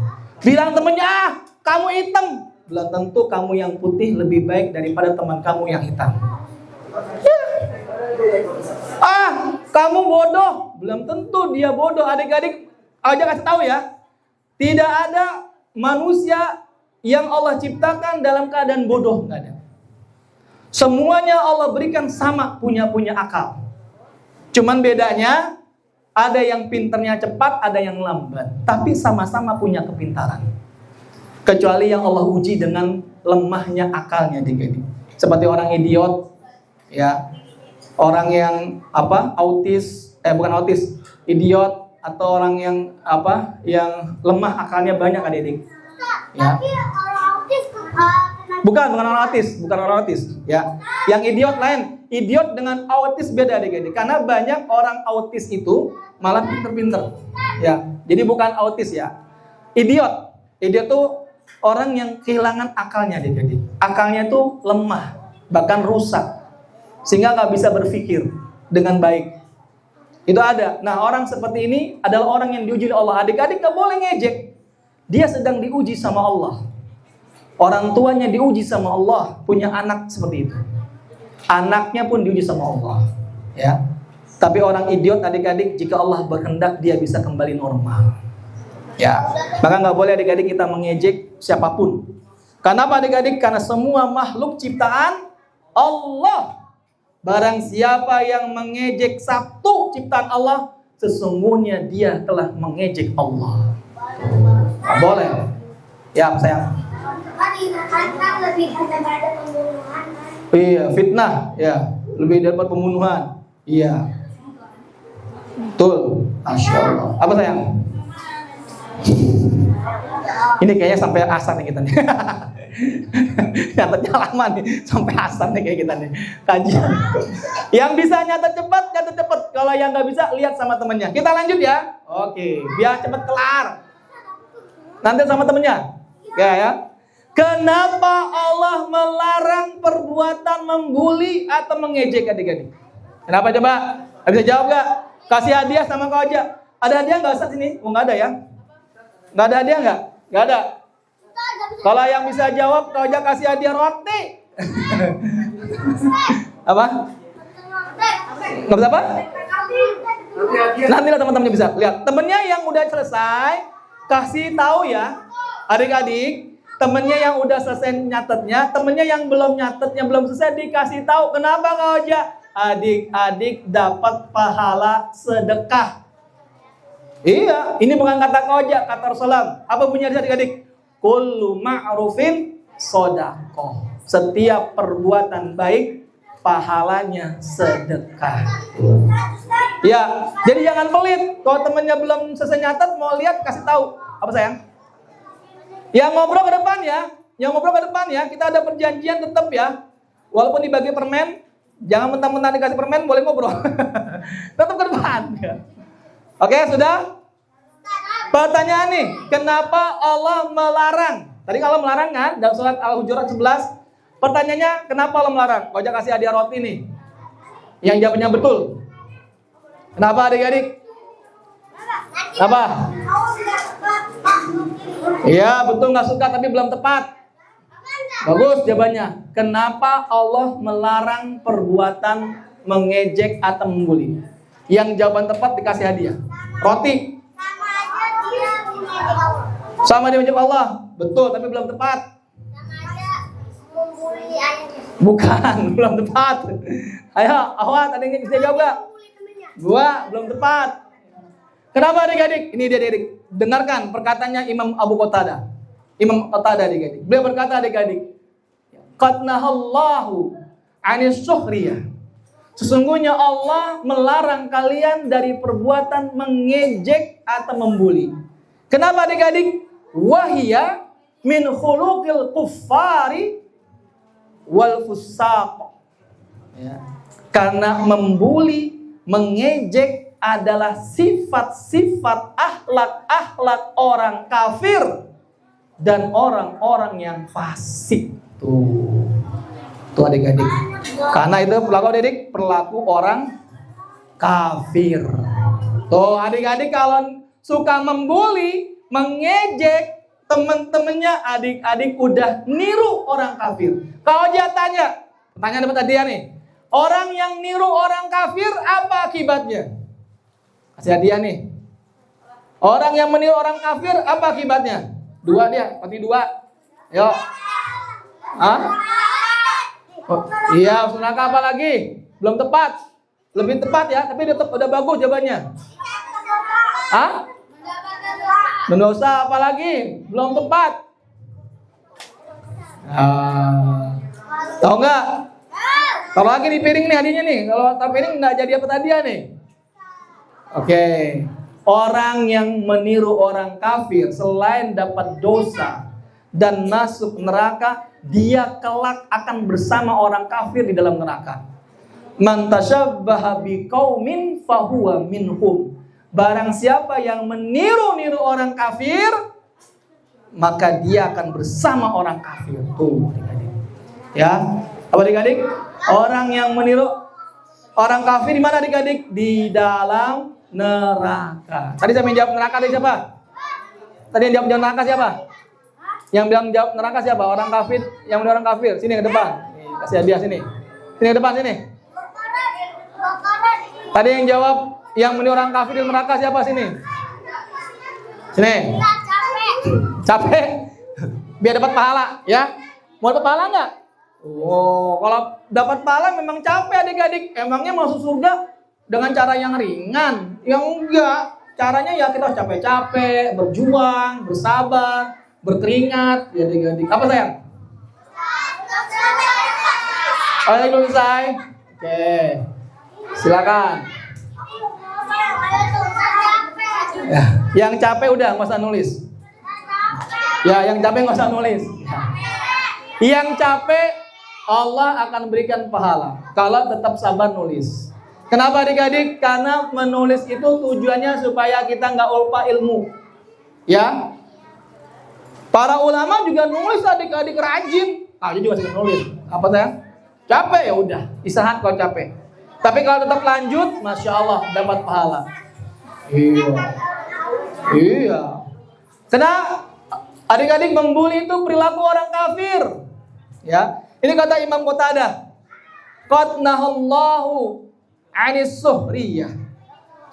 Speaker 2: Bilang temennya, kamu hitam. Belum tentu kamu yang putih lebih baik daripada teman kamu yang hitam. Kamu bodoh. Belum tentu dia bodoh. Adik-adik, aja kasih tahu ya. Tidak ada manusia yang Allah ciptakan dalam keadaan bodoh. Nggak ada. Semuanya Allah berikan sama punya akal. Cuman bedanya ada yang pinternya cepat, ada yang lambat. Tapi sama-sama punya kepintaran. Kecuali yang Allah uji dengan lemahnya akalnya adik-adik. Seperti orang idiot, ya, orang yang bukan autis, idiot, atau orang yang yang lemah akalnya banyak adik-adik. Ya.
Speaker 3: Tapi orang autis
Speaker 2: Bukan orang autis, ya. Yang idiot lain. Idiot dengan autis beda adik-adik. Karena banyak orang autis itu malah pinter-pinter. Ya. Jadi bukan autis ya. Idiot tuh orang yang kehilangan akalnya adik-adik. Akalnya tuh lemah, bahkan rusak. Sehingga nggak bisa berpikir dengan baik. Itu ada. Nah, orang seperti ini adalah orang yang diuji oleh Allah. Adik-adik nggak boleh ngejek. Dia sedang diuji sama Allah. Orang tuanya diuji sama Allah, punya anak seperti itu. Anaknya pun diuji sama Allah, ya. Tapi orang idiot adik-adik, jika Allah berkehendak dia bisa kembali normal. Ya. Maka nggak boleh adik-adik kita mengejek siapapun. Kenapa adik-adik? Karena semua makhluk ciptaan Allah. Barang siapa yang mengejek satu ciptaan Allah, sesungguhnya dia telah mengejek Allah. Nggak boleh. Ya, apa sayang?
Speaker 3: Kan lebih daripada pembunuhan.
Speaker 2: Iya, fitnah, ya, lebih daripada pembunuhan. Iya. Betul. Masya Allah. Apa sayang? Ini kayaknya sampai asar nih kita nih. Nyatetnya lama nih, sampai asar nih kayak kita nih. Kajian. Yang bisa nyatet cepat, nyatet cepat. Kalau yang nggak bisa, lihat sama temennya. Kita lanjut ya. Oke, biar cepat kelar. Nanti sama temennya. Ya. Kenapa Allah melarang perbuatan membuli atau mengejek adik-adik? Kenapa coba? Bisa jawab nggak? Kasih hadiah sama kau aja. Ada hadiah nggak Ustaz sini? Oh, nggak ada ya? Nggak ada hadiah nggak? Nggak ada. Kalau yang bisa jawab, kau aja kasih hadiah roti. Apa? Nggak bisa apa? Nanti lah teman-temannya bisa. Lihat, temennya yang udah selesai, kasih tahu ya. Adik-adik, temennya yang udah selesai nyatetnya, temennya yang belum nyatetnya, belum selesai dikasih tahu. Kenapa kau aja? Adik-adik dapat pahala sedekah. Iya, ini bukan kata kau aja, kata Rasulullah. Apa bunyinya adik-adik? Kullu ma'rufin shadaqah. Setiap perbuatan baik pahalanya sedekah. Ya, jadi jangan pelit. Kalau temennya belum selesai nyatet, mau lihat kasih tahu. Apa sayang? Yang ngobrol ke depan ya. Yang ngobrol ke depan ya. Kita ada perjanjian tetap ya. Walaupun dibagi permen, jangan mentang-mentang dikasih permen boleh ngobrol. Tetap ke depan ya. Oke, sudah? Pertanyaan nih, kenapa Allah melarang? Tadi kalau melarang kan dalam surat Al-Hujurat 11. Pertanyaannya, kenapa Allah melarang? Kau aja kasih hadiah roti nih. Yang jawabnya betul. Kenapa adik-adik? Kenapa? Iya, betul nggak suka tapi belum tepat. Bagus jawabannya. Kenapa Allah melarang perbuatan mengejek atau membuli? Yang jawaban tepat dikasih hadiah. Roti. Sama dia menjawab Allah. Betul, tapi belum tepat. Bukan, belum tepat. Ayo, Ahwat, ada yang bisa jawab gak? Gua, belum tepat. Kenapa adik-adik? Ini dia adik-adik. Dengarkan perkataannya Imam Abu Qatadah. Imam Qatadah adik-adik. Beliau berkata adik-adik. Qad nahallahu anis suhriyah. Sesungguhnya Allah melarang kalian dari perbuatan mengejek atau membuli. Kenapa adik-adik? Wahia min khuluqil kuffari wal fusaq. Ya. Karena membuli, mengejek adalah sifat-sifat akhlak-akhlak orang kafir dan orang-orang yang fasik. Tuh adik-adik. Karena itu perilaku adik, perilaku orang kafir. Tuh adik-adik kalau suka membuli, mengejek teman-temannya, adik-adik udah niru orang kafir. Kalau dia tanya, pertanyaan dapat hadiah nih. Orang yang niru orang kafir apa akibatnya? Kasih hadiah nih. Orang yang meniru orang kafir apa akibatnya? Dua dia, pasti dua. Yuk. Hah? Oh, iya, neraka apa lagi? Belum tepat. Lebih tepat ya, tapi udah bagus jawabannya. Hah? Mendosa apa lagi? Belum tepat. Tahu nggak? Tahu lagi di piring nih hadiahnya nih. Kalau tahu piring nggak jadi apa hadiah nih. Oke. Orang yang meniru orang kafir selain dapat dosa dan masuk neraka, dia kelak akan bersama orang kafir di dalam neraka. Man tasyabbaha biqaumin fahuwa minhum. Barang siapa yang meniru-niru orang kafir, maka dia akan bersama orang kafir. Tuh, adik-adik. Ya, apa adik-adik? Orang yang meniru orang kafir di mana adik-adik? Di dalam neraka. Tadi saya menjawab neraka tadi siapa? Tadi yang jawab neraka siapa? Yang bilang jawab neraka siapa? Orang kafir, yang meniru orang kafir. Sini ke depan. Nih, kasih hadiah sini. Sini ke depan sini. Tadi yang jawab yang meniru orang kafir di neraka siapa sini? Sini. Capek. Biar dapat pahala, ya. Mau dapat pahala enggak? Oh, kalau dapat pahala memang capek adik-adik. Emangnya masuk surga dengan cara yang ringan? Yang enggak. Caranya ya kita harus capek-capek, berjuang, bersabar. berkeringat, ya adik-adik. Apa sayang? Ayo belum selesai? Oke, silakan. Ya, yang capek udah nggak usah nulis. Ya, yang capek nggak usah nulis. Yang capek Allah akan berikan pahala kalau tetap sabar nulis. Kenapa adik-adik? Karena menulis itu tujuannya supaya kita nggak lupa ilmu. Ya, para ulama juga nulis adik-adik rajin. Aku juga suka nulis. Apa sayang? Capek ya udah, istirahat kalau capek. Tapi kalau tetap lanjut, masya Allah dapat pahala. Iya. Karena adik-adik membuli itu perilaku orang kafir. Ya, ini kata Imam Qatadah. Qad nahallahu 'anis suhriyah.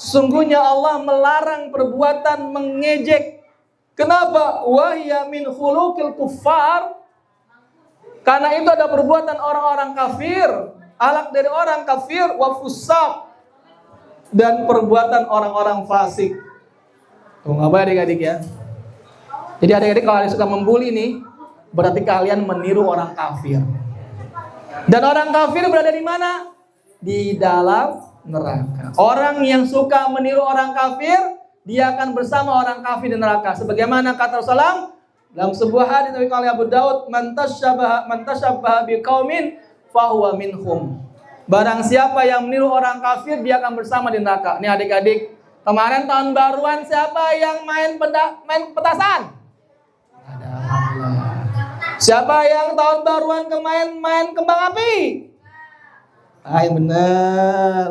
Speaker 2: Sesungguhnya Allah melarang perbuatan mengejek. Kenapa? Wahya min khuluqil kuffar. Karena itu ada perbuatan orang-orang kafir, akhlak dari orang kafir, wa fusaq, dan perbuatan orang-orang fasik. Tuh apa adik-adik ya? Jadi adik-adik kalau kalian suka membuli nih, berarti kalian meniru orang kafir. Dan orang kafir berada di mana? Di dalam neraka. Orang yang suka meniru orang kafir, dia akan bersama orang kafir di neraka. Sebagaimana kata Rasulullah dalam sebuah hadis dari Abu Daud, man tasyabbaha biqaumin fahuwa minhum. Barang siapa yang meniru orang kafir, dia akan bersama di neraka. Nih adik-adik, kemarin tahun baruan siapa yang main petasan? Ada. Siapa yang tahun baruan main kembang api? Yang benar.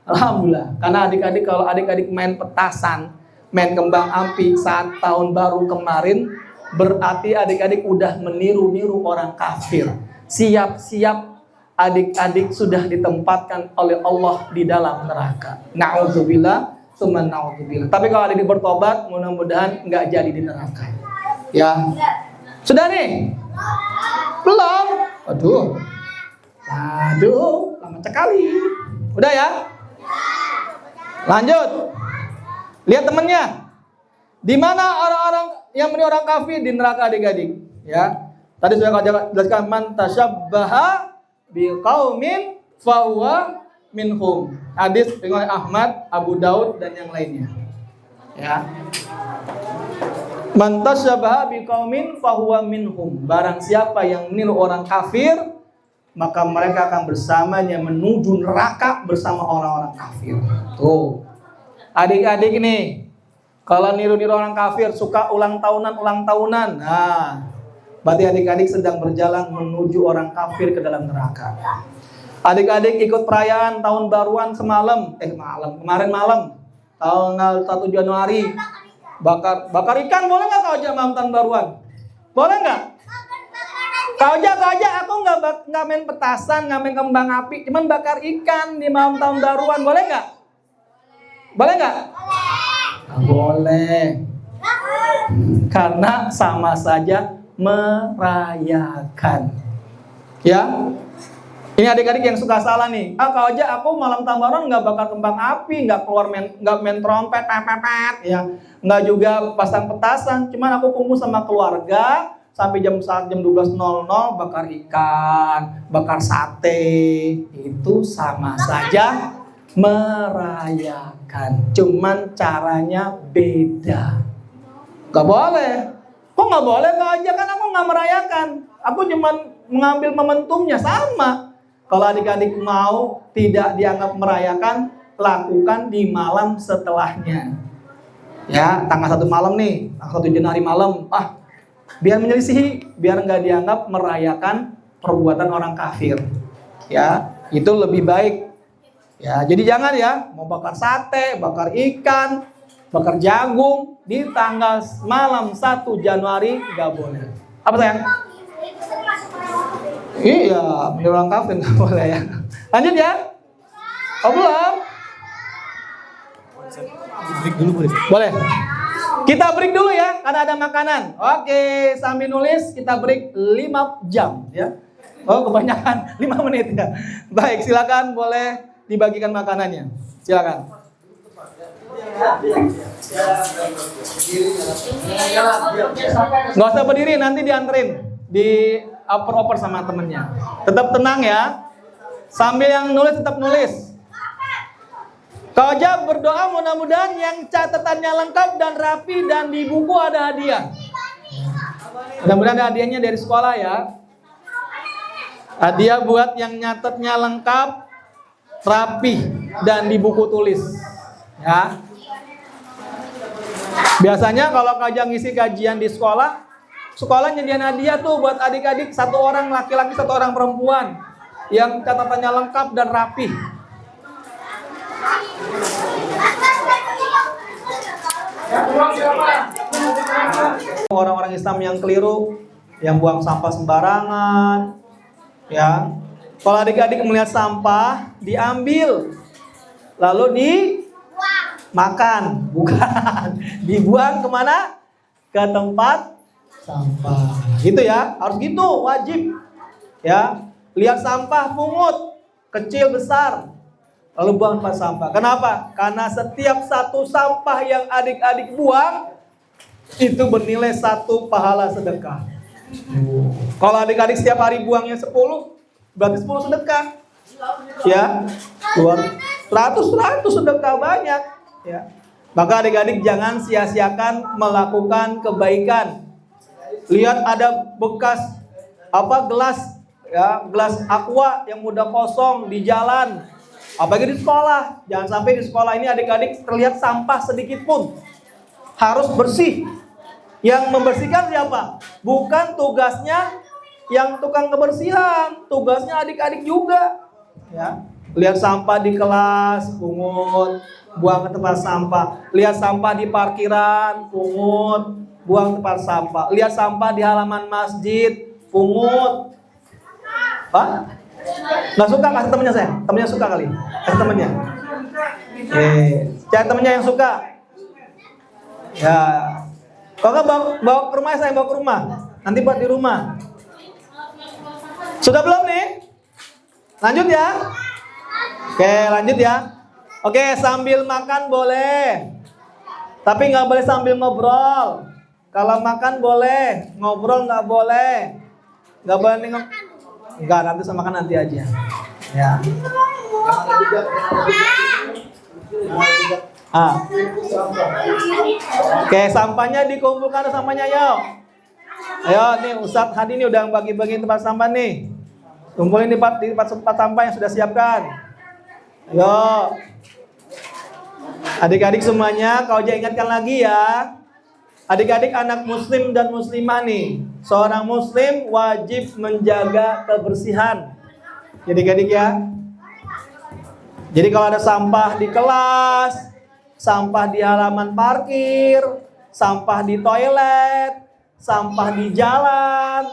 Speaker 2: Alhamdulillah. Karena adik-adik kalau adik-adik main petasan, main kembang api saat tahun baru kemarin, berarti adik-adik udah meniru-niru orang kafir. Siap-siap adik-adik sudah ditempatkan oleh Allah di dalam neraka. Na'udzubillah, summa na'udzubillah. Tapi kalau adik bertobat, mudah-mudahan nggak jadi di neraka. Ya, sudah nih? Belum? Aduh, lama sekali. Udah ya? Lanjut. Lihat temennya. Di mana orang-orang yang meniru orang kafir? Di neraka adik-adik. Ya. Tadi sudah jelaskan, man tasyabbaha biqaumin fahuwa minhum. Hadis riwayat Ahmad, Abu Daud dan yang lainnya. Ya. Man tasyabbaha biqaumin fahuwa minhum. Barang siapa yang meniru orang kafir, maka mereka akan bersamanya menuju neraka bersama orang-orang kafir. Tuh. Adik-adik nih, kalau niru-niru orang kafir, suka ulang tahunan. Nah, berarti adik-adik sedang berjalan menuju orang kafir ke dalam neraka. Adik-adik ikut perayaan tahun baruan kemarin malam, tanggal 1 Januari. Bakar ikan boleh nggak kau aja malam tahun baruan? Boleh nggak? Kau aja, aku nggak main petasan, nggak main kembang api, cuman bakar ikan di malam tahun baruan, boleh nggak? Boleh nggak? Nggak boleh. Karena sama saja merayakan. Ya. Ini adik-adik yang suka salah nih. Kalau aja aku malam tahun baruan nggak bakar kembang api, nggak main trompet, pepet, ya. Nggak juga pasang petasan. Cuman aku kumpul sama keluarga sampai jam 12.00 bakar ikan, bakar sate. Itu sama saja merayakan, cuman caranya beda. Gak boleh. Kok gak boleh? Kok aja kan aku gak merayakan, aku cuman mengambil momentumnya. Sama. Kalau adik-adik mau tidak dianggap merayakan, lakukan di malam setelahnya. Ya, tanggal 1 malam nih, tanggal 1 Januari malam. Biar menyelisihi, biar nggak dianggap merayakan perbuatan orang kafir. Ya, itu lebih baik. Ya, jadi jangan ya mau bakar sate, bakar ikan, bakar jagung di tanggal malam 1 Januari nggak boleh. Apa sayang? Iya, meniru orang kafir nggak boleh ya. Lanjut ya. Oh belum? Break dulu boleh? Boleh. Kita break dulu ya, karena ada makanan. Oke, sambil nulis kita break 5 jam ya. Oh kebanyakan 5 menit ya. Baik, silakan boleh dibagikan makanannya. Silakan. Nggak usah berdiri, nanti dianterin, dioper-oper sama temennya. Tetap tenang ya. Sambil yang nulis tetap nulis. Kau aja berdoa mudah-mudahan yang catatannya lengkap dan rapi dan di buku ada hadiah. Mudah-mudahan ada hadiahnya dari sekolah ya. Hadiah buat yang nyatetnya lengkap, rapi dan di buku tulis. Ya. Biasanya kalau Kajang ngisi kajian di sekolah, sekolah nyediain hadiah tuh buat adik-adik, 1 orang laki-laki, 1 orang perempuan yang catatannya lengkap dan rapi. Orang-orang Islam yang keliru, yang buang sampah sembarangan, ya. Kalau adik-adik melihat sampah, diambil, lalu dimakan, bukan, dibuang kemana? Ke tempat sampah. Gitu ya, harus gitu, wajib. Ya, lihat sampah, pungut, kecil besar, lalu buang tempat sampah. Kenapa? Karena setiap satu sampah yang adik-adik buang itu bernilai 1 pahala sedekah. Kalau adik-adik setiap hari buangnya 10, berarti 10 sedekah. Ya, 100 sedekah banyak. Ya. Maka adik-adik jangan sia-siakan melakukan kebaikan. Lihat ada bekas gelas, ya, gelas aqua yang udah kosong di jalan. Apalagi di sekolah, jangan sampai di sekolah ini adik-adik terlihat sampah sedikit pun. Harus bersih. Yang membersihkan siapa? Bukan tugasnya yang tukang kebersihan, tugasnya adik-adik juga. Ya. Lihat sampah di kelas, pungut, buang ke tempat sampah. Lihat sampah di parkiran, pungut, buang ke tempat sampah. Lihat sampah di halaman masjid, pungut. Pak? Nggak suka kasih temennya saya? Temennya suka kali? Kasih temennya. Cari temennya yang suka. Ya. Kalau nggak bawa ke rumah, saya bawa ke rumah. Nanti buat di rumah. Sudah belum nih? Lanjut ya. Oke, lanjut ya. Oke, sambil makan boleh. Tapi nggak boleh sambil ngobrol. Kalau makan boleh, ngobrol nggak boleh. Nggak boleh nengok. Enggak, nanti sama makan nanti aja. Ya. Oke, sampahnya dikumpulkan sampahnya, yuk. Ayo nih, Ustadz Hadi ini udah bagi-bagi tempat sampah nih. Kumpulin di tempat sampah yang sudah siapkan. Ayo. Adik-adik semuanya, kau aja ingatkan lagi ya. Adik-adik anak muslim dan muslimah nih. Seorang muslim wajib menjaga kebersihan. Jadi adik ya. Jadi kalau ada sampah di kelas, sampah di halaman parkir, sampah di toilet, sampah di jalan,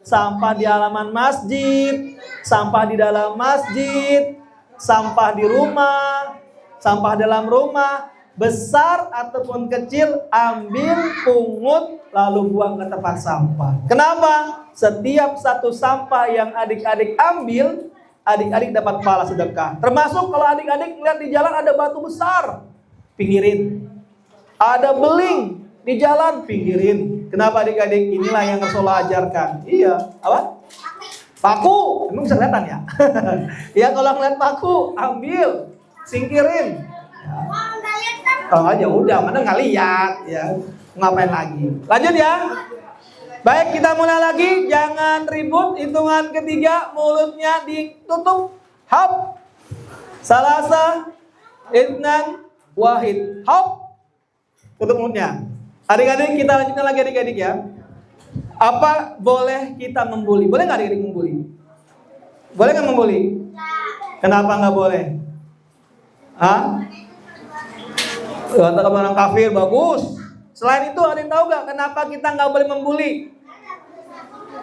Speaker 2: sampah di halaman masjid, sampah di dalam masjid, sampah di rumah, sampah dalam rumah, besar ataupun kecil, ambil, pungut, lalu buang ke tempat sampah. Kenapa? Setiap satu sampah yang adik-adik ambil, adik-adik dapat pahala sedekah. Termasuk kalau adik-adik lihat di jalan ada batu besar, pinggirin. Ada beling di jalan, pinggirin. Kenapa adik-adik? Inilah yang Rasulullah ajarkan. Iya, apa? Paku, emang bisa kelihatan ya? Ya kalau ngeliat paku, ambil, singkirin. Kalau nggak ya udah, mana nggak lihat ya, ngapain lagi? Lanjut ya. Baik, kita mulai lagi. Jangan ribut. Hitungan ketiga, mulutnya ditutup. Hop, salasa, itnan, wahid. Hop, tutup mulutnya. Adik-adik, kita lanjutkan lagi adik-adik ya. Apa boleh kita membuli? Boleh nggak adik-adik membuli? Boleh nggak membuli? Kenapa nggak boleh? Hah? Kata orang kafir, bagus. Selain itu ada yang tahu gak kenapa kita nggak boleh membuli?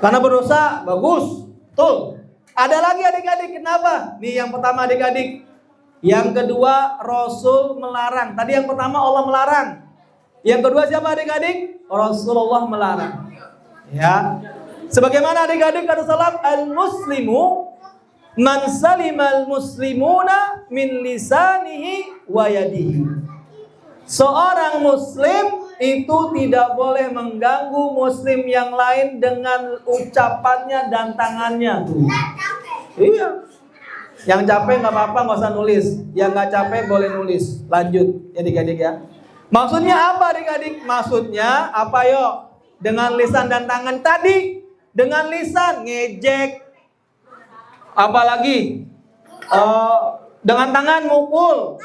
Speaker 2: Karena berdosa, bagus. Betul. Ada lagi adik-adik, kenapa? Nih yang pertama adik-adik. Yang kedua Rasul melarang. Tadi yang pertama Allah melarang. Yang kedua siapa adik-adik? Rasulullah melarang. Ya. Sebagaimana adik-adik kata salaf, al-muslimu man salimal muslimuna min lisanihi wa yadihi. Seorang muslim itu tidak boleh mengganggu muslim yang lain dengan ucapannya dan tangannya. Iya. Yang capek nggak apa-apa, nggak usah nulis. Yang nggak capek boleh nulis. Lanjut, ya adik-adik ya. Maksudnya apa adik-adik? Maksudnya apa yuk? Dengan lisan dan tangan tadi. Dengan lisan ngejek. Apalagi? Dengan tangan mukul.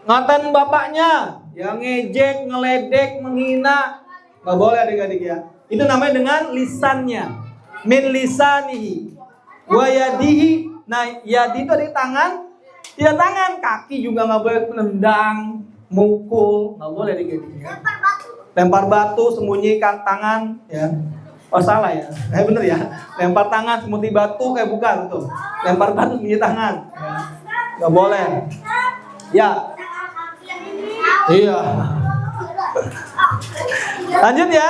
Speaker 2: Ngatain bapaknya. Yang ngejek, ngeledek, menghina. Nggak boleh adik-adik ya. Itu namanya dengan lisannya. Min lisanihi. Wa yadihi. Nah, yadi itu ada di tangan. Tidak tangan. Kaki juga nggak boleh menendang, mukul. Nggak boleh adik-adik ya. Lempar batu, sembunyikan tangan. Ya. Oh salah ya. Bener ya. Lempar tangan, sembunyi batu. Bukan tuh. Lempar batu, sembunyi tangan. Ya. Nggak boleh. Ya. Iya. Lanjut ya.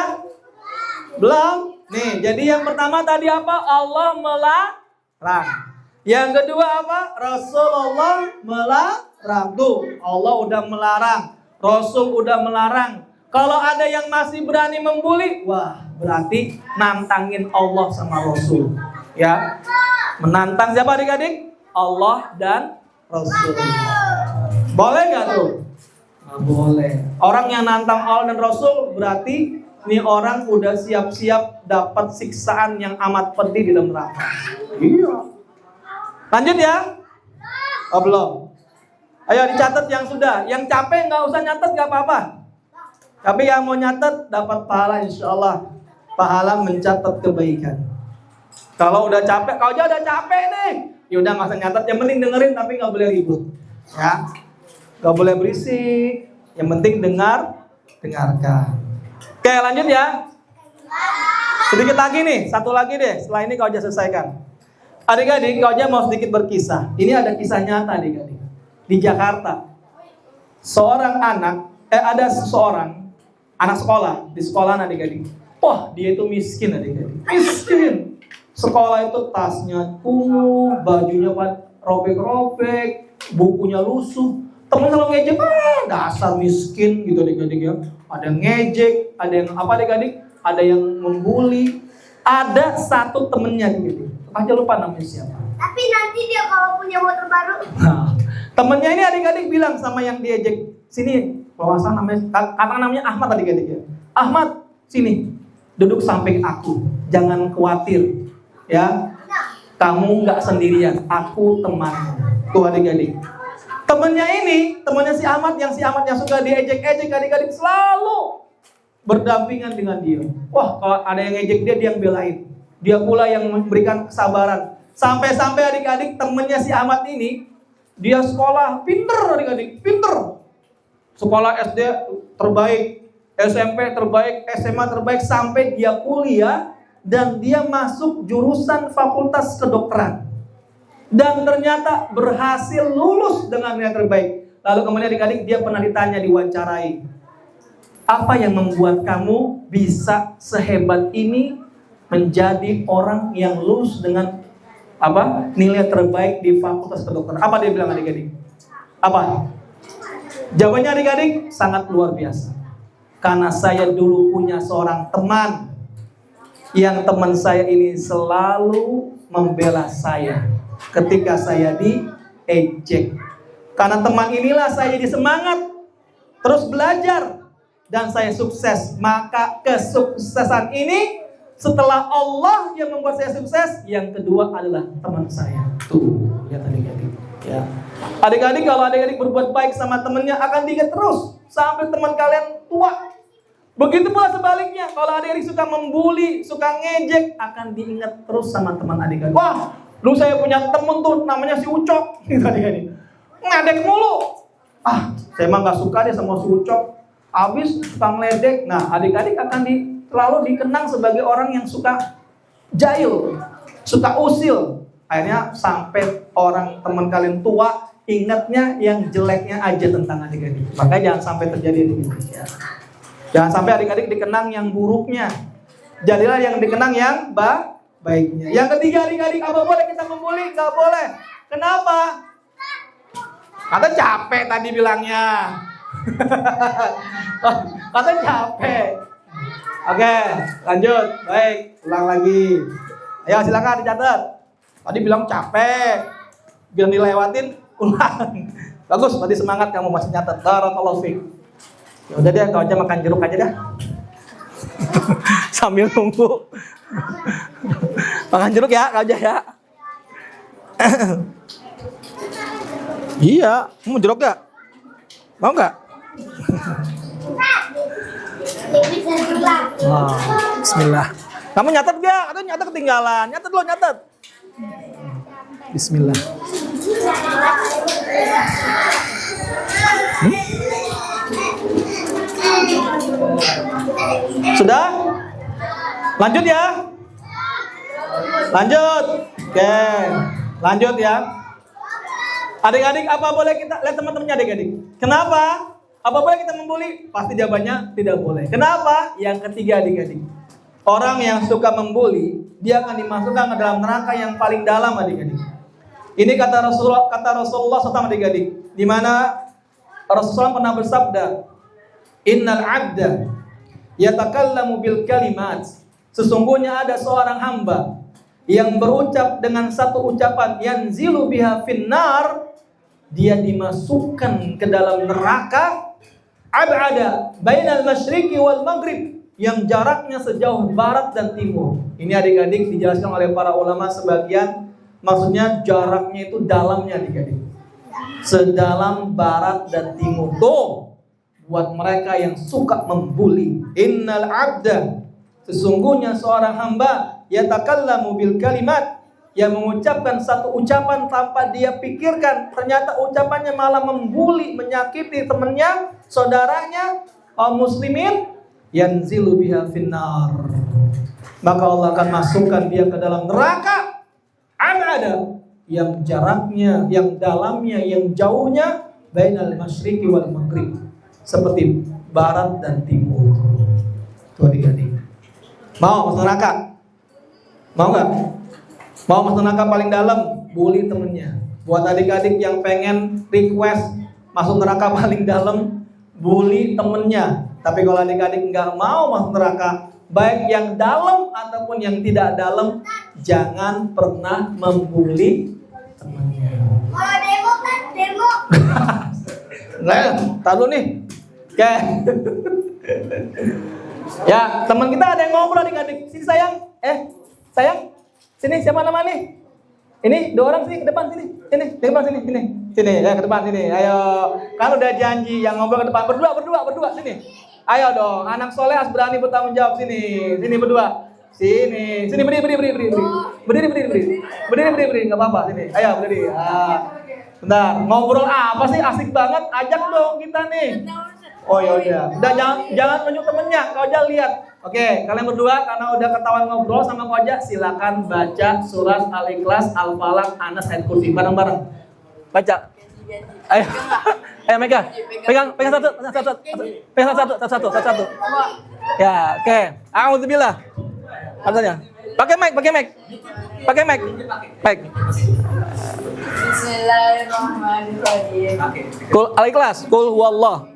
Speaker 2: Belum. Nih, jadi yang pertama tadi apa? Allah melarang. Yang kedua apa? Rasulullah melarang. Tuh, Allah udah melarang. Rasul udah melarang. Kalau ada yang masih berani membuli, wah, berarti nantangin Allah sama Rasul. Ya. Menantang siapa adik-adik? Allah dan Rasul. Boleh nggak tuh? Nggak boleh. Orang yang nantang Allah dan Rasul berarti ini orang udah siap-siap dapat siksaan yang amat pedih di dalam neraka. Iya. Lanjut ya. Oh belum. Ayo dicatat yang sudah. Yang capek nggak usah nyatet, nggak apa-apa. Tapi yang mau nyatet dapat pahala insya Allah. Pahala mencatat kebaikan. Kalau udah capek, kau aja udah capek nih. Ya udah nggak usah nyatet. Yang penting dengerin tapi nggak boleh ribut. Ya. Nggak boleh berisik. Yang penting dengarkan. Oke lanjut ya. Sedikit lagi nih, satu lagi deh. Setelah ini kau aja selesaikan. Adik-adik, kau aja mau sedikit berkisah. Ini ada kisah nyata adik-adik. Di Jakarta. Ada seseorang anak sekolah di sekolah adik-adik. Wah, dia itu miskin adik-adik. Miskin. Sekolah itu tasnya kumuh, bajunya robek-robek, bukunya lusuh. Temen selalu ngejek, dasar miskin gitu adik-adik ya. Ada yang ngejek, ada yang apa adik-adik? Ada yang membuli. Ada satu temennya adik-adik. Aja lupa namanya siapa.
Speaker 3: Tapi nanti dia kalau punya motor baru.
Speaker 2: Nah, temennya ini adik-adik bilang sama yang diejek, sini, kalau asal namanya Ahmad adik-adik ya. Ahmad, sini, duduk samping aku, jangan khawatir, ya. Kamu nggak sendirian, aku temanmu. Tuh adik-adik. Temennya si Ahmad yang suka diejek-ejek adik-adik selalu berdampingan dengan dia. Wah, kalau ada yang ngejek dia yang belain. Dia pula yang memberikan kesabaran. Sampai-sampai adik-adik temennya si Ahmad ini, dia sekolah pinter adik-adik, pinter. Sekolah SD terbaik, SMP terbaik, SMA terbaik, sampai dia kuliah dan dia masuk jurusan fakultas kedokteran. Dan ternyata berhasil lulus dengan nilai terbaik. Lalu kemudian adik-adik dia pernah ditanya, diwawancarai. Apa yang membuat kamu bisa sehebat ini menjadi orang yang lulus dengan nilai terbaik di fakultas kedokteran? Apa dia bilang adik-adik? Apa? Jawabannya adik-adik sangat luar biasa. Karena saya dulu punya seorang teman, yang teman saya ini selalu membela saya ketika saya diejek. Karena teman inilah saya jadi semangat terus belajar dan saya sukses. Maka kesuksesan ini setelah Allah yang membuat saya sukses, yang kedua adalah teman saya. Tuh, lihat adik-adik. Ya. Adik-adik, kalau adik-adik berbuat baik sama temannya akan diingat terus sampai teman kalian tua. Begitu pula sebaliknya, kalau adik-adik suka membuli, suka ngejek, akan diingat terus sama teman adik-adik. Wah, dulu saya punya temen tuh namanya si Ucok. Gitu adik-adik. Ngadek mulu. Saya emang gak suka deh sama si Ucok. Habis suka ngeledek. Nah, adik-adik akan selalu dikenang sebagai orang yang suka jahil, suka usil. Akhirnya sampai orang teman kalian tua ingatnya yang jeleknya aja tentang adik-adik. Makanya jangan sampai terjadi adik-adik ya. Jangan sampai adik-adik dikenang yang buruknya. Jadilah yang dikenang yang baiknya. Yang ketiga adik-adik, apa boleh kita membuli? Gak boleh. Kenapa? Kata capek tadi bilangnya. Katanya capek. Oke, lanjut. Baik, ulang lagi. Ayo silakan dicatat. Tadi bilang capek, bilang dilewatin, ulang. Bagus, tadi semangat kamu masih nyatat. Barakallahu fiik. Ya udah deh, kau aja makan jeruk aja dah. Sambil nunggu. Makan jeruk ya, kau aja ya. Iya, mau jeruk gak? Mau gak? Oh, bismillah. Kamu nyatet gak? Katanya nyatet ketinggalan. Nyatet lo, nyatet. Bismillah. Sudah? Lanjut ya? Lanjut. Oke. Lanjut ya. Adik-adik, apa boleh kita lihat teman-temannya adik-adik? Kenapa? Apa boleh kita membuli? Pasti jawabannya tidak boleh. Kenapa? Yang ketiga adik-adik. Orang yang suka membuli, dia akan dimasukkan ke dalam neraka yang paling dalam adik-adik. Ini kata Rasulullah SAW adik-adik. Di mana Rasulullah pernah bersabda, Innal abda yatakallamu bil kalimat. Sesungguhnya ada seorang hamba yang berucap dengan satu ucapan yanzilu biha finnar, dia dimasukkan ke dalam neraka ab'ada bainal masyriqi wal maghrib, yang jaraknya sejauh barat dan timur. Ini adik-adik dijelaskan oleh para ulama sebagian, maksudnya jaraknya itu dalamnya adik-adik, sedalam barat dan timur. Tuh buat mereka yang suka membuli. Innal abda, sesungguhnya seorang hamba yatakallamu bil kalimat, yang mengucapkan satu ucapan tanpa dia pikirkan, ternyata ucapannya malah membuli, menyakiti temannya, saudaranya, kaum muslimin, yanzilu biha finnar, maka Allah akan masukkan dia ke dalam neraka ada yang jaraknya, yang dalamnya, yang jauhnya bainal masyriqi wal maghrib, seperti barat dan timur. Tuh adik-adik, mau masuk neraka? Mau nggak? Mau masuk neraka paling dalam? Bully temennya. Buat adik-adik yang pengen request masuk neraka paling dalam, bully temennya. Tapi kalau adik-adik nggak mau masuk neraka, baik yang dalam ataupun yang tidak dalam, jangan pernah membuli temannya.
Speaker 3: Kalau demo kan demo.
Speaker 2: Nah, tahu nih. Oke. Ya, teman kita ada yang ngobrol adik-adik. Sini sayang. Sayang. Sini, siapa nama nih? Ini 2 orang sini ke depan sini. Sini, ke depan sini, sini. Sini, ya ke depan sini. Ayo. Kan udah janji yang ngobrol ke depan berdua sini. Ayo dong, anak soleh harus berani bertanggung jawab sini. Sini berdua. Sini berdiri. Berdiri, enggak apa-apa sini. Ayo berdiri. Bentar, ngobrol apa sih? Asik banget. Ajak dong kita nih. Oh ya udah. Udah jangan tunjuk temennya, kau aja lihat. Oke, kalian berdua karena udah ketahuan ngobrol sama kau aja, silakan baca surat Al-Ikhlas, Al-Falaq, Anas, Ayat Kursi bareng-bareng. Baca. Ayo. Ayo Mega. Pegang satu. Ya, oke. A'udzubillah. Artinya. Pakai mic. Baik.
Speaker 4: Bismillahirrahmanirrahim.
Speaker 2: Kul Al-Ikhlas, kul huwallah.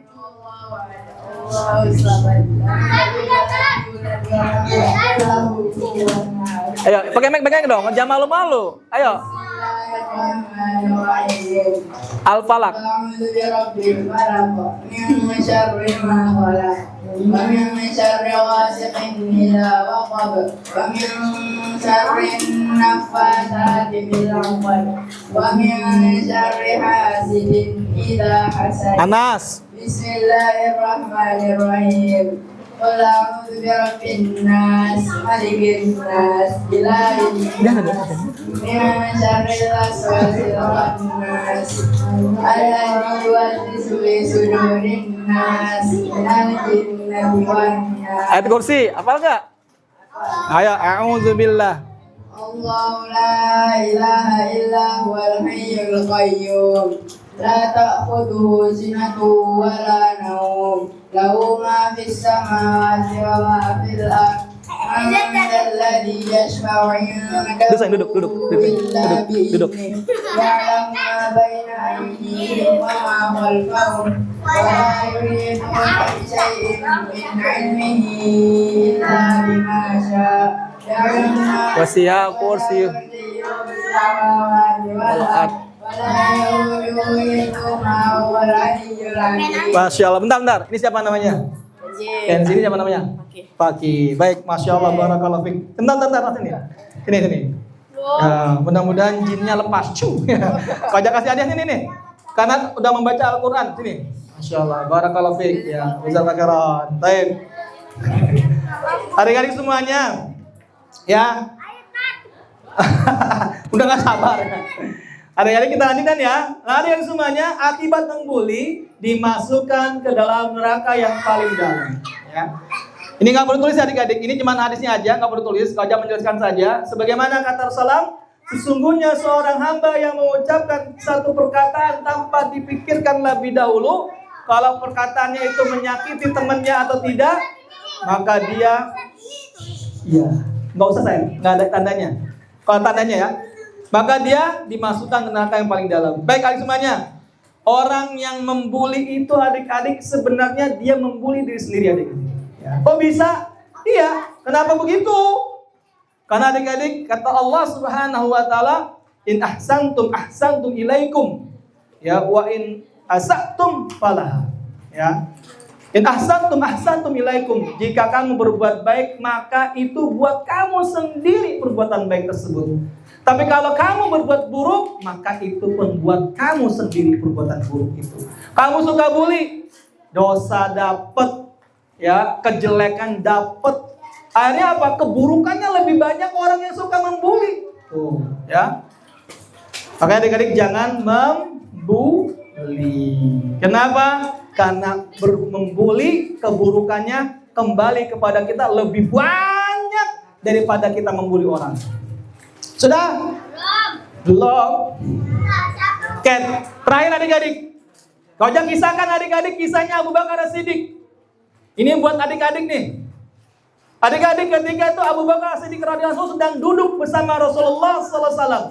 Speaker 2: Ayo, pakai mic dong, jangan malu-malu. Ayo. Al-Falaq. Anas.
Speaker 4: Bismillahirrahmanirrahim. Qul a'udzu birabbin nas, malikin nas, ilahin nas, min syarril waswasil khannas, alladzi yuwaswisu fi sudurin nas, minal jinnati wan nas.
Speaker 2: Ayat Kursi, hafal enggak? Ayo, a'udzubillah.
Speaker 4: Allahu la ilaha illa huwal hayyul qayyum. La ta'khudhuhu sinatun wa la nawm. Lahu ma fis samawati wa ma fil ardh. Man alladhi yashfa'u 'indahu illa bi'idhnihi. Ya'lamu ma baina aydihim wa ma khalfahum ولا يحيطون بشيء من علمه إلا بما شاء يعلم ما
Speaker 2: Wasi'a kursi
Speaker 4: السماوات والأرض ولا يؤوده حفظهما وهو العلي العظيم.
Speaker 2: Masya Allah. Bentar. Ini siapa namanya? Yang sini siapa namanya? Paki. Baik, Masya Allah. Barakallahu fiik. Bentar. Sini. Nah, mudah-mudahan jinnya lepas. Kau aja kasih hadiah sini nih. Karena udah membaca Al-Quran. Sini. Masya Allah. Barakallahu fiik. Ya, Ustaz Fakiran. Baik. Adik-adik semuanya. Ya. Udah gak sabar. Adik-adik kita lanjutkan ya. Adik-adik semuanya, akibat membuli dimasukkan ke dalam neraka yang paling dalam. Ya. Ini nggak perlu tulis adik-adik. Ini cuma hadisnya aja, nggak perlu tulis. Kau aja menjelaskan saja. Sebagaimana kata Rasulullah, sesungguhnya seorang hamba yang mengucapkan satu perkataan tanpa dipikirkan lebih dahulu, kalau perkataannya itu menyakiti temannya atau tidak, maka dia, ya, nggak usah sayang, nggak ada tandanya. Kalau tandanya ya. Maka dia dimasukkan ke neraka yang paling dalam. Baik adik semuanya. Orang yang membuli itu adik-adik sebenarnya dia membuli diri sendiri adik-adik. Ya. Kok bisa? Iya. Kenapa begitu? Karena adik-adik kata Allah Subhanahu wa taala, "In ahsantum ilaikum." Ya, wa in asatum falah. Ya. In ahsantum ilaikum. Jika kamu berbuat baik, maka itu buat kamu sendiri perbuatan baik tersebut. Tapi kalau kamu berbuat buruk, maka itu pun buat kamu sendiri perbuatan buruk itu. Kamu suka bully, dosa dapat, ya, kejelekan dapat. Akhirnya apa? Keburukannya lebih banyak orang yang suka membuli. Tuh, ya. Makanya adik-adik jangan membuli. Kenapa? Karena membuli keburukannya kembali kepada kita lebih banyak daripada kita membuli orang. Sudah? Belum. Oke, terakhir adik-adik. Kau jangan kisahkan adik-adik kisahnya Abu Bakar As-Siddiq. Ini buat adik-adik nih. Adik-adik ketika itu Abu Bakar As-Siddiq radhiyallahu anhu sedang duduk bersama Rasulullah sallallahu alaihi wasallam.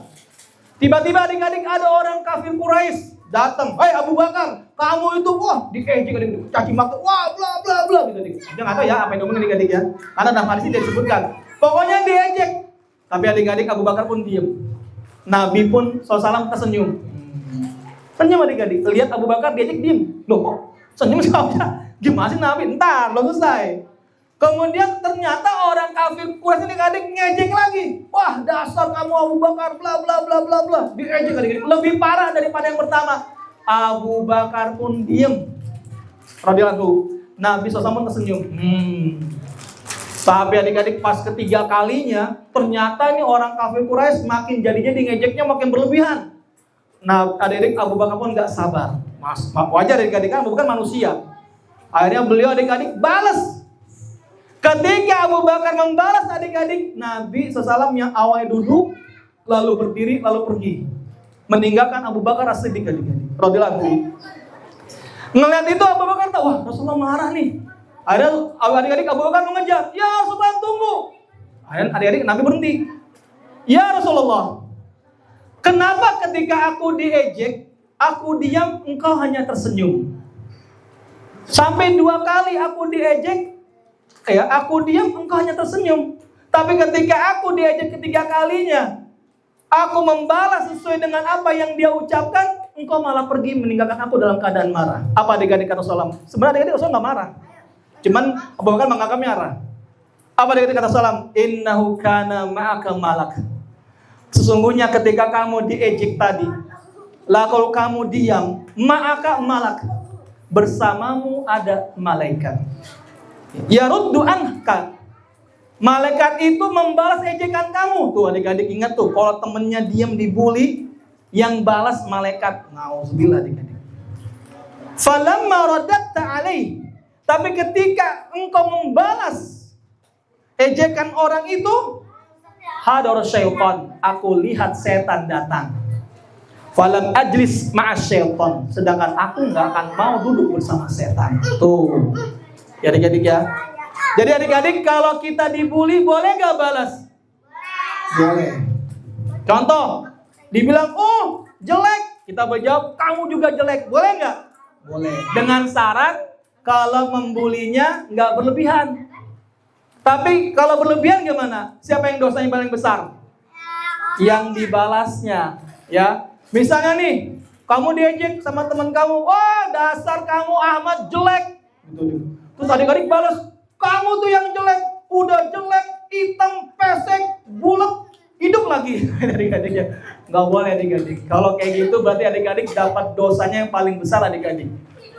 Speaker 2: Tiba-tiba adik-adik ada orang kafir Quraisy datang. "Hei Abu Bakar, kamu itu wah diejek adik-adik, caci maki, wah bla bla bla gitu adik." Dia enggak tahu ya apa yang ngomongin adik-adik ya. Karena dalam hadis ini disebutkan. Pokoknya diejek. Tapi adik-adik Abu Bakar pun diam. Nabi pun SAW tersenyum. Senyum adik-adik. Lihat Abu Bakar diajak diam. Loh kok senyum saja? Gimana sih Nabi? Ntar belum selesai. Kemudian ternyata orang kafir Quraisy adik-adik ngejek lagi. Wah dasar kamu Abu Bakar bla bla bla bla bla. Diejek adik-adik. Lebih parah daripada yang pertama. Abu Bakar pun diam. Radhiyallahu. Nabi SAW pun tersenyum. Tapi adik-adik pas ketiga kalinya ternyata ini orang kafir Quraisy makin jadi ngejeknya makin berlebihan. Nah adik-adik Abu Bakar pun gak sabar. Wajar adik-adik kan bukan manusia. Akhirnya beliau adik-adik balas. Ketika Abu Bakar membalas adik-adik, Nabi SAW yang awalnya duduk lalu berdiri lalu pergi, meninggalkan Abu Bakar As-Siddiq adik-adik. Radhiyallahu anhu. Ngelihat itu Abu Bakar tahu, wah Rasulullah marah nih. Akhirnya adik-adik Abu Bakar mengejar, "Ya Rasulullah tunggu." Akhirnya adik-adik Nabi berhenti. "Ya Rasulullah, kenapa ketika aku diejek, aku diam, engkau hanya tersenyum? Sampai 2 kali aku diejek, aku diam, engkau hanya tersenyum. Tapi ketika aku diejek ketiga kalinya, aku membalas sesuai dengan apa yang dia ucapkan, engkau malah pergi meninggalkan aku dalam keadaan marah." Apa adik-adik kata Rasulullah? Sebenarnya adik-adik Rasulullah nggak marah. Cuman Abu Bakar menganggap marah. Apa dia kata Salam? Innahu kana ma'aka malak. Sesungguhnya ketika kamu diejek tadi, lah kalau kamu diam, ma'aka malak. Bersamamu ada malaikat. Yaruddu anka. Malaikat itu membalas ejekan kamu. Tuh adik-adik ingat tuh, kalau temennya diam dibully, yang balas malaikat. Nauzubillah adik-adik. Falamma radatta alaihi. Tapi ketika engkau membalas ejekan orang itu, hadar syaitan, aku lihat setan datang. Falam ajlis ma'as syaitan, sedangkan aku nggak akan mau duduk bersama setan. Tuh, ya adik-adik ya. Jadi adik-adik kalau kita dibully boleh nggak balas? Boleh. Contoh, dibilang oh jelek, kita berjawab kamu juga jelek, boleh nggak? Boleh. Dengan syarat kalau membulinya nggak berlebihan. Tapi kalau berlebihan gimana? Siapa yang dosanya paling besar? Yang dibalasnya, ya. Misalnya nih, kamu diejek sama teman kamu, wah dasar kamu Ahmad jelek. Gitu. Terus adik-adik balas, kamu tuh yang jelek, udah jelek, hitam, pesek, bulat, hidup lagi. Adik-adiknya nggak boleh adik-adik. Kalau kayak gitu berarti adik-adik dapat dosanya yang paling besar adik-adik.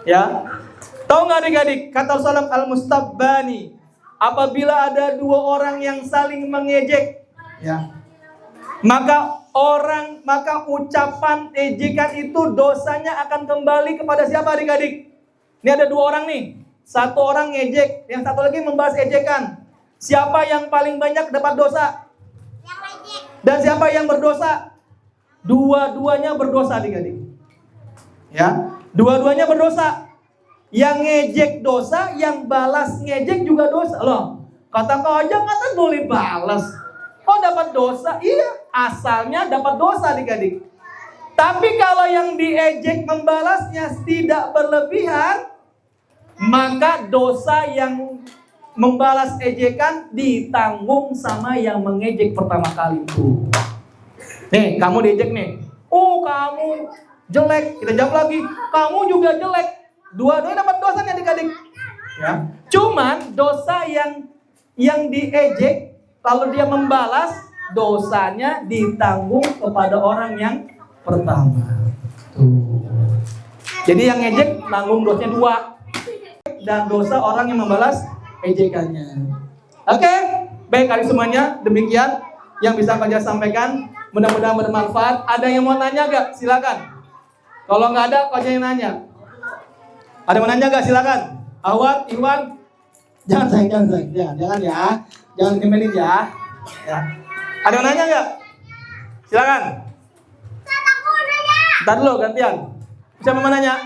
Speaker 2: Ya, tahu nggak adik-adik? Kata Rasulullah al-Mustabbani, apabila ada dua orang yang saling mengejek, ya, maka ucapan ejekan itu dosanya akan kembali kepada siapa adik-adik? Ini ada dua orang nih. Satu orang ngejek, yang satu lagi membalas ejekan. Siapa yang paling banyak dapat dosa?
Speaker 3: Yang ejek.
Speaker 2: Dan siapa yang berdosa? Dua-duanya berdosa adik-adik. Ya, dua-duanya berdosa. Yang ngejek dosa, yang balas ngejek juga dosa. Loh, kata kau aja kata boleh balas. Kok dapat dosa? Iya, asalnya dapat dosa adik-adik. Tapi kalau yang diejek membalasnya tidak berlebihan, maka dosa yang membalas ejekan ditanggung sama yang mengejek pertama kali itu. Nih, kamu diejek nih. Oh, kamu jelek. Kita jawab lagi, kamu juga jelek. Dua-duanya dapat dosa nih adik-adik. Ya. Cuman dosa yang diejek, kalau dia membalas, dosanya ditanggung kepada orang yang pertama. Tuh. Jadi yang ngejek nanggung dosanya 2. Dan dosa orang yang membalas ejekannya. Oke, baik kali semuanya. Demikian yang bisa saya sampaikan. Mudah-mudahan bermanfaat. Ada yang mau nanya gak? Silakan. Kalau nggak ada, kau yang nanya. Ada yang mau nanya gak? Silakan. Awat, Iwan. Jangan sayang. Jangan ya. Jangan dimelin ya. Ya. Ada yang nanya nggak? Silakan. Ntar dulu gantian. Siapa mau nanya?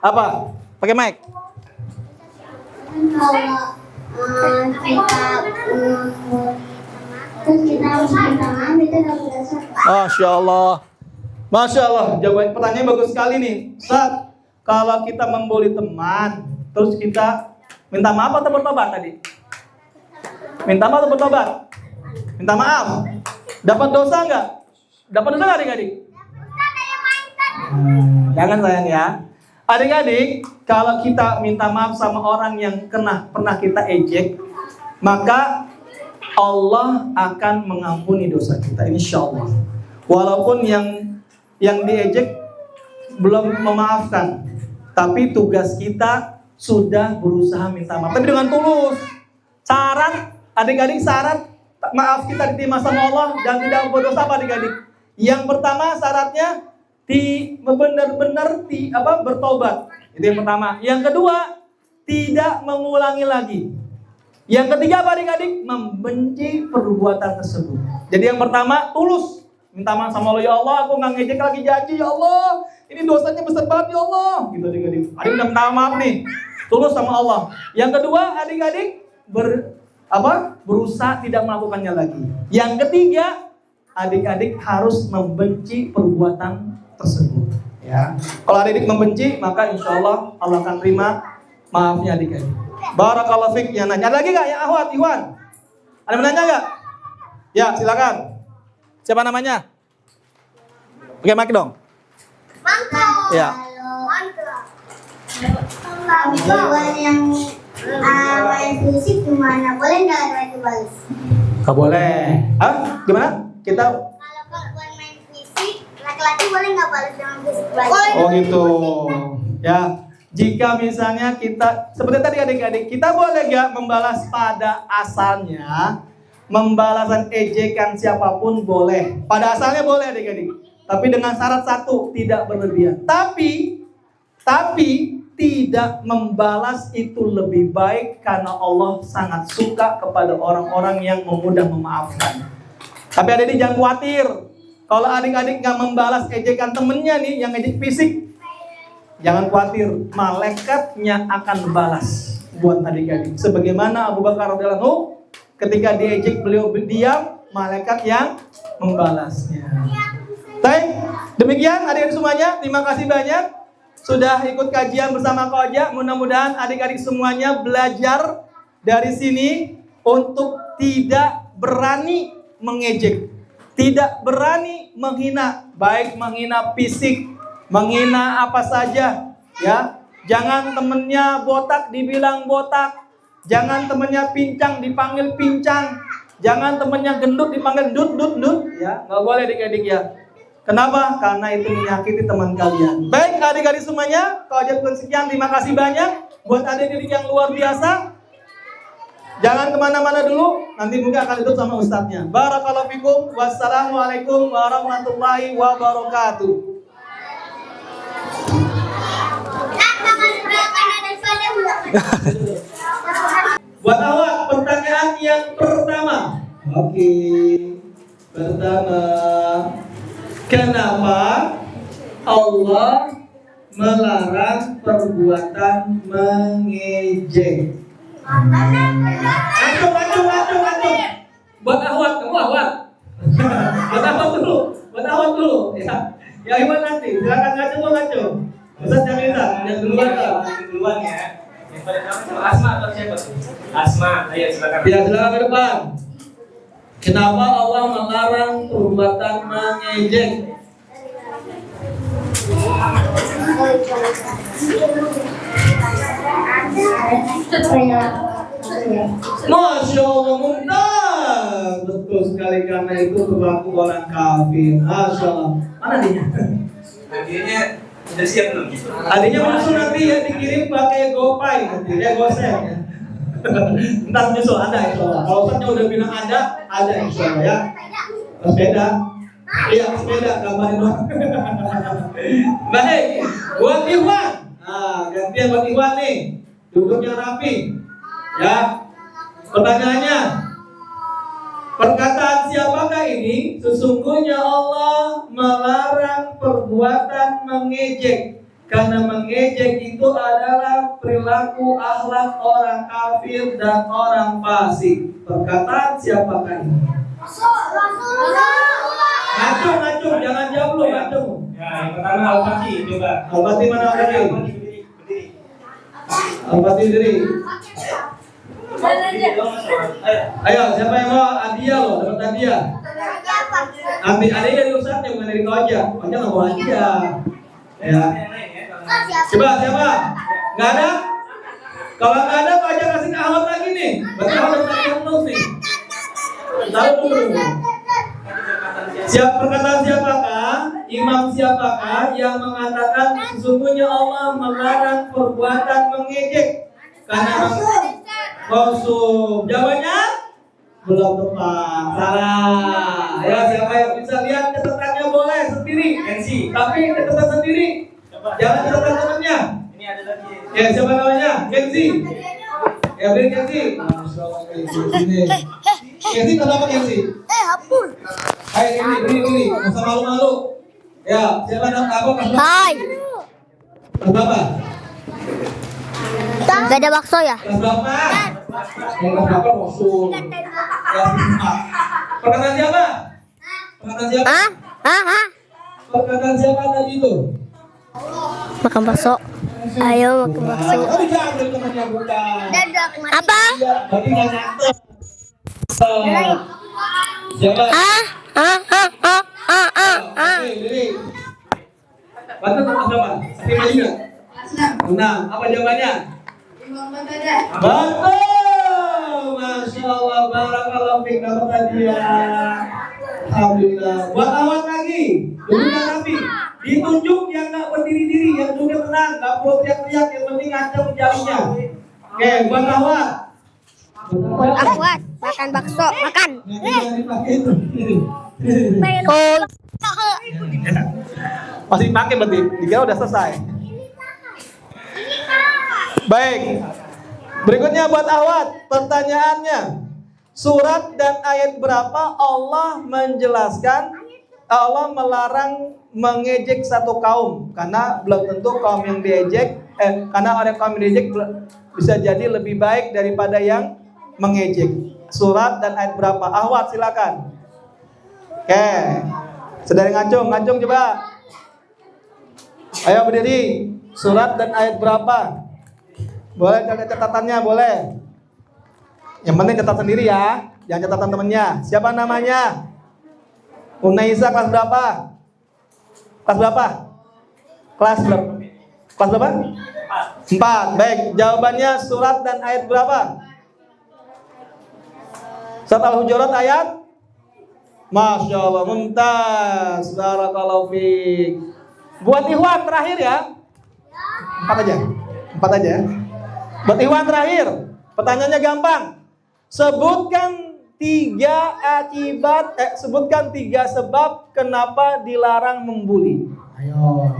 Speaker 2: Apa? Pakai mic. Masya Allah. Masya Allah. Jawaban pertanyaan bagus sekali nih. Ustaz, kalau kita membuli teman, terus kita minta maaf atau bertobat tadi? Minta maaf atau bertobat? Minta maaf. Dapat dosa nggak? Dapat dosa nggak adik-adik? Jangan sayang ya. Adik-adik, kalau kita minta maaf sama orang yang pernah kita ejek, maka Allah akan mengampuni dosa kita, insya Allah. Walaupun yang diejek belum memaafkan, tapi tugas kita sudah berusaha minta maaf. Tapi dengan tulus. Syarat, adik-adik, syarat maaf kita diterima sama Allah dan tidak berdosa apa adik-adik? Yang pertama syaratnya benar-benar bertobat. Itu yang pertama. Yang kedua, tidak mengulangi lagi. Yang ketiga apa adik-adik? Membenci perbuatan tersebut. Jadi yang pertama, tulus. Minta maaf sama Allah, ya Allah, aku nggak ngejek lagi, janji ya Allah. Ini dosanya besar banget ya Allah. Gitu adik-adik. Adik udah minta maaf nih. Tulus sama Allah. Yang kedua, adik-adik berusaha tidak melakukannya lagi. Yang ketiga, adik-adik harus membenci perbuatan tersebut. Ya, kalau adik-adik membenci, maka insya Allah Allah akan terima maafnya adik-adik. Barakallahu fiik. Yang nanya lagi nggak? Ya Ahwat, Iwan. Ada yang nanya nggak? Ya, silakan. Siapa namanya? Pakai mic dong.
Speaker 3: Mangko.
Speaker 2: Ya.
Speaker 3: Kalau yang main fisik gimana? Boleh nggak main balas?
Speaker 2: Nggak boleh. Hah? Gimana? Kita
Speaker 3: Kalau perempuan main fisik, laki-laki boleh nggak balas dengan fisik balas?
Speaker 2: Oh gitu. Ya, jika misalnya kita seperti tadi adik-adik, kita boleh gak membalas pada asalnya? Membalasan ejekan siapapun boleh. Pada asalnya boleh adik-adik. Tapi dengan syarat satu, tidak berlebihan. Tapi tidak membalas itu lebih baik karena Allah sangat suka kepada orang-orang yang memudah memaafkan. Tapi adik-adik jangan khawatir. Kalau adik-adik gak membalas ejekan temennya nih, yang ejek fisik, jangan khawatir, malaikatnya akan balas buat adik-adik. Sebagaimana Abu Bakar radhiyallahu anhu ketika diejek beliau diam, malaikat yang membalasnya. Baik, demikian adik-adik semuanya. Terima kasih banyak. sudah ikut kajian bersama Ko Oja. Mudah-mudahan adik-adik semuanya belajar dari sini untuk tidak berani mengejek, tidak berani menghina, baik menghina fisik, menghina apa saja, ya. Jangan temennya botak dibilang botak, jangan temennya pincang dipanggil pincang, jangan temennya gendut dipanggil dut, ya. Nggak boleh adik-adik ya. Kenapa? Karena itu menyakiti teman kalian. Baik adik-adik semuanya, Ko Oja sekian, terima kasih banyak buat adik-adik yang luar biasa. Jangan kemana-mana dulu, nanti mungkin akan ditutup sama ustadznya. Barakallahu fikum, wassalamualaikum warahmatullahi wabarakatuh. Buat awak pertanyaan yang pertama. Oke. Pertama, kenapa Allah melarang perbuatan mengejek? Acung. Buat awak, kamu awak. Buat awak dulu. Ya, yang Iwan nanti. Silakan ngacung. Ustaz yang duluan ya. Yang paling pertama sama Asma atau siapa? Asma, ayo silakan. Ya, silakan ke depan. Kenapa Allah melarang perbuatan mengejek? Masya Allah, mudah. Betul sekali, karena itu berlaku orang kafir. Masya Allah. Mana dia? Adiknya udah siap belum? Adiknya langsung nanti ya dikirim pakai GoPay nanti, ya GoSend ya. Entar nyusul ada insya Allah. Kalau Ustaznya udah bilang ada insya Allah ya. Sepeda. Iya, sepeda gambarin doang. Baik, buat Iwan. Nah, gantian buat Iwan nih. Duduknya rapi. Ya. Pertanyaannya, perkataan siapakah ini? Sesungguhnya Allah melarang perbuatan mengejek, karena mengejek itu adalah perilaku akhlak orang kafir dan orang fasik. Perkataan siapakah ini? Ngacung, jangan jawab lu, ngacung. Ya, yang pertama Al-Fatih, coba. Al-Fatih mana Al-Fatih? Al-Fatih diri. Ayo, siapa yang mau hadiah lo? Dapat hadiah. Ambil hadiah dari Ustaz, bukan dari Ko Oja. Ko Oja nggak mau hadiah. Ya. Coba siapa? Nggak ada? Kalau nggak ada, Ko Oja kasih ke Ahmad lagi nih. Berarti Ahmad dapat hadiah terus nih. Tahu dulu. Perkataan siapakah? Imam siapakah yang mengatakan sesungguhnya Allah melarang perbuatan mengejek? Karena kosum. Jawabannya belum tepat. Salah. Ya, siapa yang bisa lihat catatannya boleh sendiri. Tapi catatan sendiri. Jangan catatan temannya. Ini ada lagi. Ya, siapa namanya? Kenzi. Ya, beri Kenzi. Kenzi kenapa Kenzi?
Speaker 3: Hapur.
Speaker 2: Hai Kenzi, beri. Nggak usah malu-malu. Ya, siapa nama apa?
Speaker 3: Hai.
Speaker 2: Berapa?
Speaker 3: Gak ada bakso ya?
Speaker 2: Kelas berapa? Kelas berapa Rasul? Kelas 4. Perkataan siapa? Perkataan siapa? Perkataan siapa tadi itu?
Speaker 3: Makan bakso. Ayo makan bakso.
Speaker 2: Tapi jangan dari temannya bukan.
Speaker 3: Apa?
Speaker 2: Tapi nggak nyatet. Siapa? Diri. Bantu kelas berapa? Sakit maju nggak? 6. Apa jawabannya? Betul, Masya Allah, barakallahu fiik, dapat hadiah. Alhamdulillah. Buat awak lagi, duduknya rapi. Ditunjuk yang nggak berdiri diri, yang duduk tenang, nggak perlu teriak-teriak, yang penting ngancam jarinya. Oke, buat awak.
Speaker 3: Awat, makan bakso, makan.
Speaker 2: Masih pakai berarti, dikira udah selesai. Baik, berikutnya buat Awad, pertanyaannya, surat dan ayat berapa Allah menjelaskan Allah melarang mengejek satu kaum? Karena belum tentu kaum yang diejek, karena orang kaum yang diejek bisa jadi lebih baik daripada yang mengejek. Surat dan ayat berapa? Awad silakan. Oke, saudara ngacung coba. Ayo berdiri. surat dan ayat berapa? Boleh catat catatannya, boleh. Yang penting catat sendiri ya, jangan catatan temennya. Siapa namanya? Unaisa kelas berapa? Kelas berapa? Kelas berapa? Kelas berapa? 4. Baik, jawabannya surat dan ayat berapa? Surat Al-Hujurat ayat? Masya Allah, mumtaz. Barakallahu fiik. Buat Ikhwan terakhir ya. 4 aja. 4 aja ya. Buat Ikhwan terakhir. Pertanyaannya gampang. Sebutkan 3 sebab kenapa dilarang membuli. Ayo.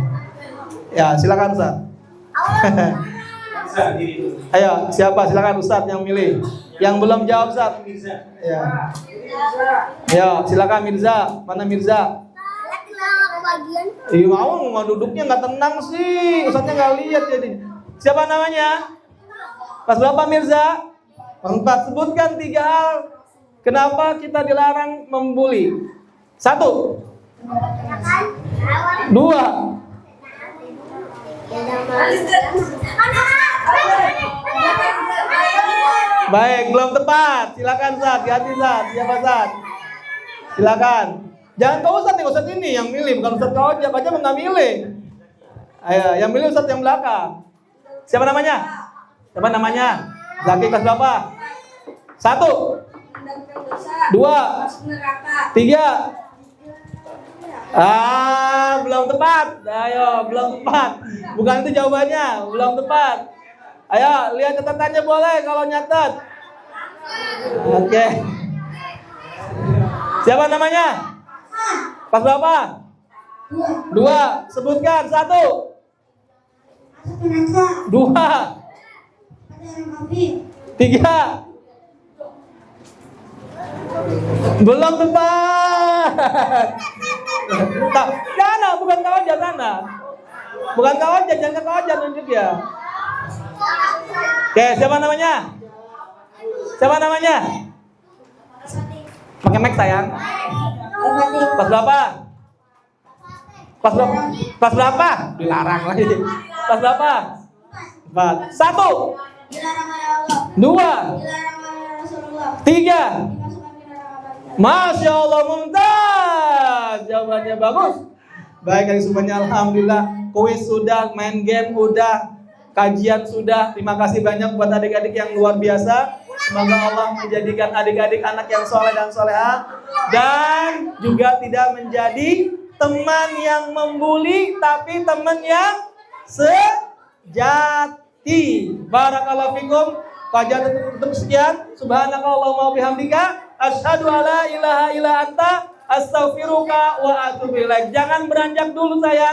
Speaker 2: Ya, silakan Ustaz. Ayo, siapa? Silakan Ustaz yang milih. Yang belum jawab Ustaz. Ya. Ya, silakan Mirza. Mana Mirza? Iya mau duduknya nggak tenang sih. Ustaznya nggak lihat jadi. Siapa namanya? Kelas berapa Mirza? Kelas 4. Sebutkan 3 hal kenapa kita dilarang membuli. 1. 2. Baik, belum tepat. Silakan Zat, ganti Zat. Siapa Zat? Silakan. Jangan kau Ustaz nih, Ustaz ini yang milih, bukan Ustaz kau aja nggak milih. Ayo, yang milih Ustaz yang belakang. Siapa namanya? Siapa namanya? Zaki kelas berapa? 1. 2. 3. Belum tepat. Ayo, belum tepat. Bukan itu jawabannya, belum tepat. Ayo, lihat catatannya boleh kalau nyatet. Oke. Siapa namanya? Pas berapa? 2. Sebutkan 1. 2. 3. Belum tepat. Jangan, bukan kau aja sana. Bukan kau aja, jangan kau aja nunjuk ya. Oke, siapa namanya? Siapa namanya? Pakai mic sayang. Pas berapa? Pas berapa? Pas berapa? Dilarang lagi. Pas berapa? 4. 1. 2. 3. Masya Allah, mumtaz. Jawabannya bagus. Baik, kali semuanya alhamdulillah. Kuis sudah, main game udah, kajian sudah. Terima kasih banyak buat adik-adik yang luar biasa. Semoga Allah menjadikan adik-adik anak yang soleh dan soleha, dan juga tidak menjadi teman yang membuli, tapi teman yang sejati. Barakallahu fikum. Kajian tutup sekian. Subhanakallahumma wa bihamdika asyhadu alla ilaha illa anta astaghfiruka wa atubu ilaik. Jangan beranjak dulu sayang.